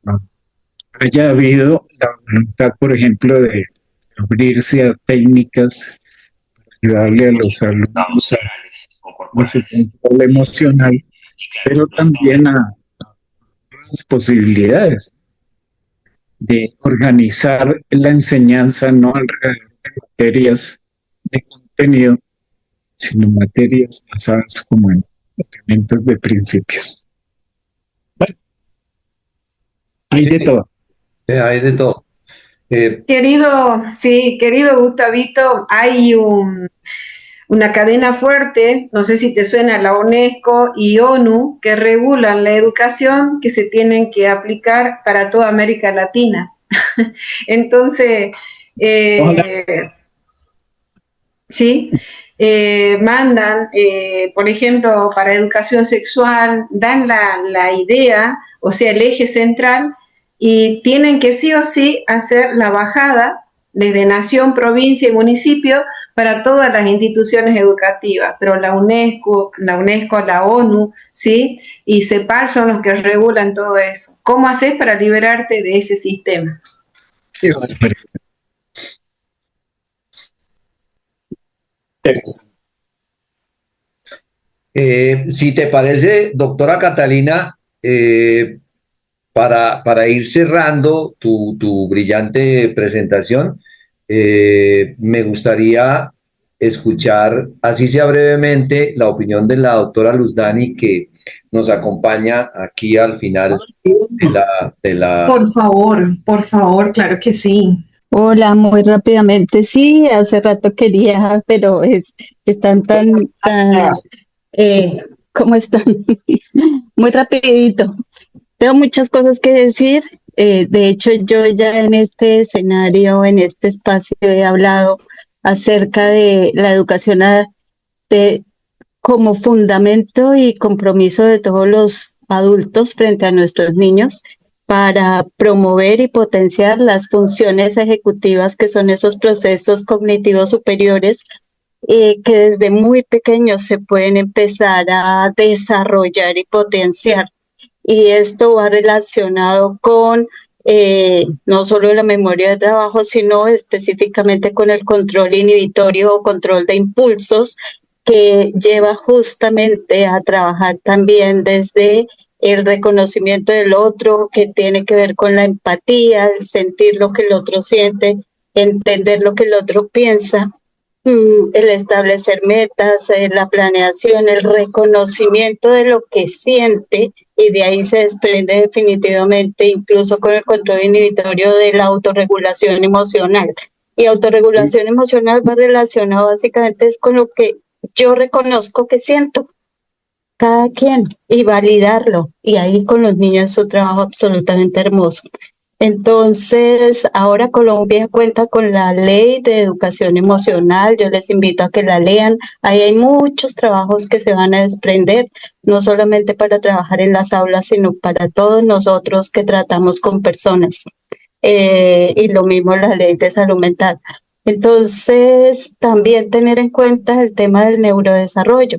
no haya habido la voluntad, por ejemplo, de abrirse a técnicas para ayudarle a los alumnos a su control emocional, pero también a las posibilidades de organizar la enseñanza no alrededor de materias de contenido, sino materias basadas como en elementos de principios. Bueno, hay de todo. Hay de todo. Querido Gustavito, hay una cadena fuerte, no sé si te suena, la UNESCO y ONU, que regulan la educación que se tienen que aplicar para toda América Latina. Entonces, ¿sí? Mandan, por ejemplo, para educación sexual, dan la idea, o sea, el eje central, y tienen que sí o sí hacer la bajada desde nación, provincia y municipio para todas las instituciones educativas, pero la UNESCO, la ONU, ¿sí? Y CEPAL son los que regulan todo eso. ¿Cómo haces para liberarte de ese sistema? Si te parece, doctora Catalina, para ir cerrando tu brillante presentación, me gustaría escuchar, así sea brevemente, la opinión de la doctora Luzdani, que nos acompaña aquí al final de la... Por favor, claro que sí. Hola, muy rápidamente. Sí, hace rato quería, pero están ¿cómo están? Muy rapidito. Tengo muchas cosas que decir. De hecho, yo ya en este escenario, en este espacio, he hablado acerca de la educación como fundamento y compromiso de todos los adultos frente a nuestros niños para promover y potenciar las funciones ejecutivas que son esos procesos cognitivos superiores que desde muy pequeños se pueden empezar a desarrollar y potenciar. Y esto va relacionado con no solo la memoria de trabajo, sino específicamente con el control inhibitorio o control de impulsos, que lleva justamente a trabajar también desde el reconocimiento del otro, que tiene que ver con la empatía, el sentir lo que el otro siente, entender lo que el otro piensa, el establecer metas, la planeación, el reconocimiento de lo que siente, y de ahí se desprende definitivamente incluso con el control inhibitorio de la autorregulación emocional. Y autorregulación emocional va relacionado básicamente es con lo que yo reconozco que siento, cada quien, y validarlo. Y ahí con los niños es un trabajo absolutamente hermoso. Entonces, ahora Colombia cuenta con la ley de educación emocional. Yo les invito a que la lean. Ahí hay muchos trabajos que se van a desprender, no solamente para trabajar en las aulas, sino para todos nosotros que tratamos con personas. Y lo mismo la ley de salud mental. Entonces, también tener en cuenta el tema del neurodesarrollo,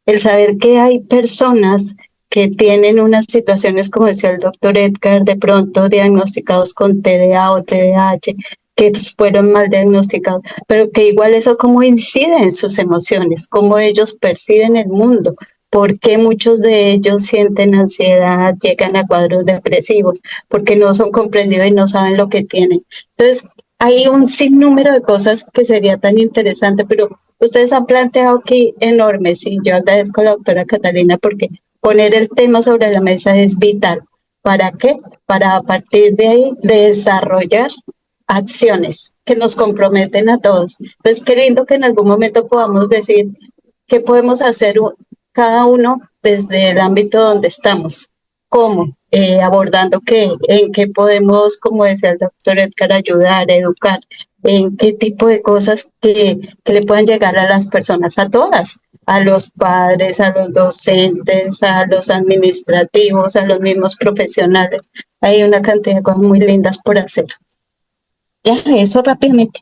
el saber que hay personas que tienen unas situaciones, como decía el doctor Edgar, de pronto diagnosticados con TDA o TDAH, que fueron mal diagnosticados, pero que igual eso cómo incide en sus emociones, cómo ellos perciben el mundo, por qué muchos de ellos sienten ansiedad, llegan a cuadros depresivos, porque no son comprendidos y no saben lo que tienen. Entonces, hay un sinnúmero de cosas que sería tan interesante, pero ustedes han planteado aquí enormes, y yo agradezco a la doctora Catalina porque poner el tema sobre la mesa es vital. ¿Para qué? Para a partir de ahí desarrollar acciones que nos comprometen a todos. Entonces, qué lindo que en algún momento podamos decir qué podemos hacer cada uno desde el ámbito donde estamos. ¿Cómo? Abordando en qué podemos, como decía el doctor Edgar, ayudar, educar, en qué tipo de cosas que le puedan llegar a las personas, a todas, a los padres, a los docentes, a los administrativos, a los mismos profesionales. Hay una cantidad de cosas muy lindas por hacer. Ya, eso rápidamente.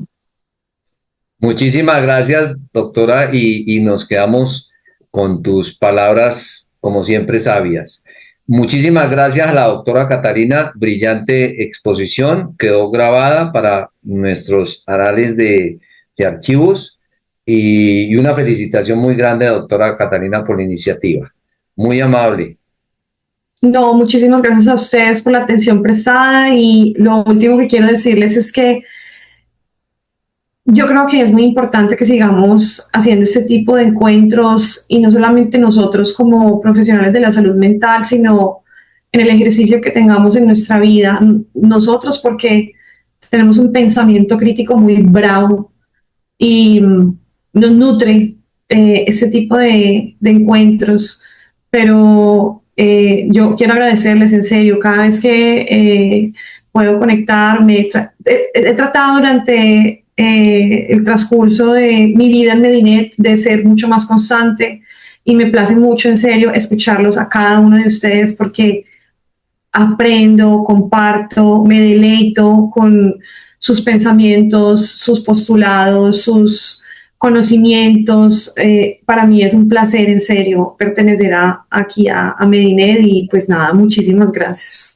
Muchísimas gracias, doctora, y nos quedamos con tus palabras, como siempre, sabias. Muchísimas gracias a la doctora Catalina, brillante exposición, quedó grabada para nuestros anales de archivos y una felicitación muy grande, doctora Catalina, por la iniciativa. Muy amable. No, muchísimas gracias a ustedes por la atención prestada y lo último que quiero decirles es que yo creo que es muy importante que sigamos haciendo este tipo de encuentros y no solamente nosotros como profesionales de la salud mental, sino en el ejercicio que tengamos en nuestra vida. Nosotros porque tenemos un pensamiento crítico muy bravo y nos nutre este tipo de encuentros, pero yo quiero agradecerles en serio cada vez que puedo conectarme. He tratado durante el transcurso de mi vida en Medinet de ser mucho más constante y me place mucho en serio escucharlos a cada uno de ustedes porque aprendo, comparto, me deleito con sus pensamientos, sus postulados, sus conocimientos. Para mí es un placer en serio pertenecer aquí a Medinet y pues nada, muchísimas gracias.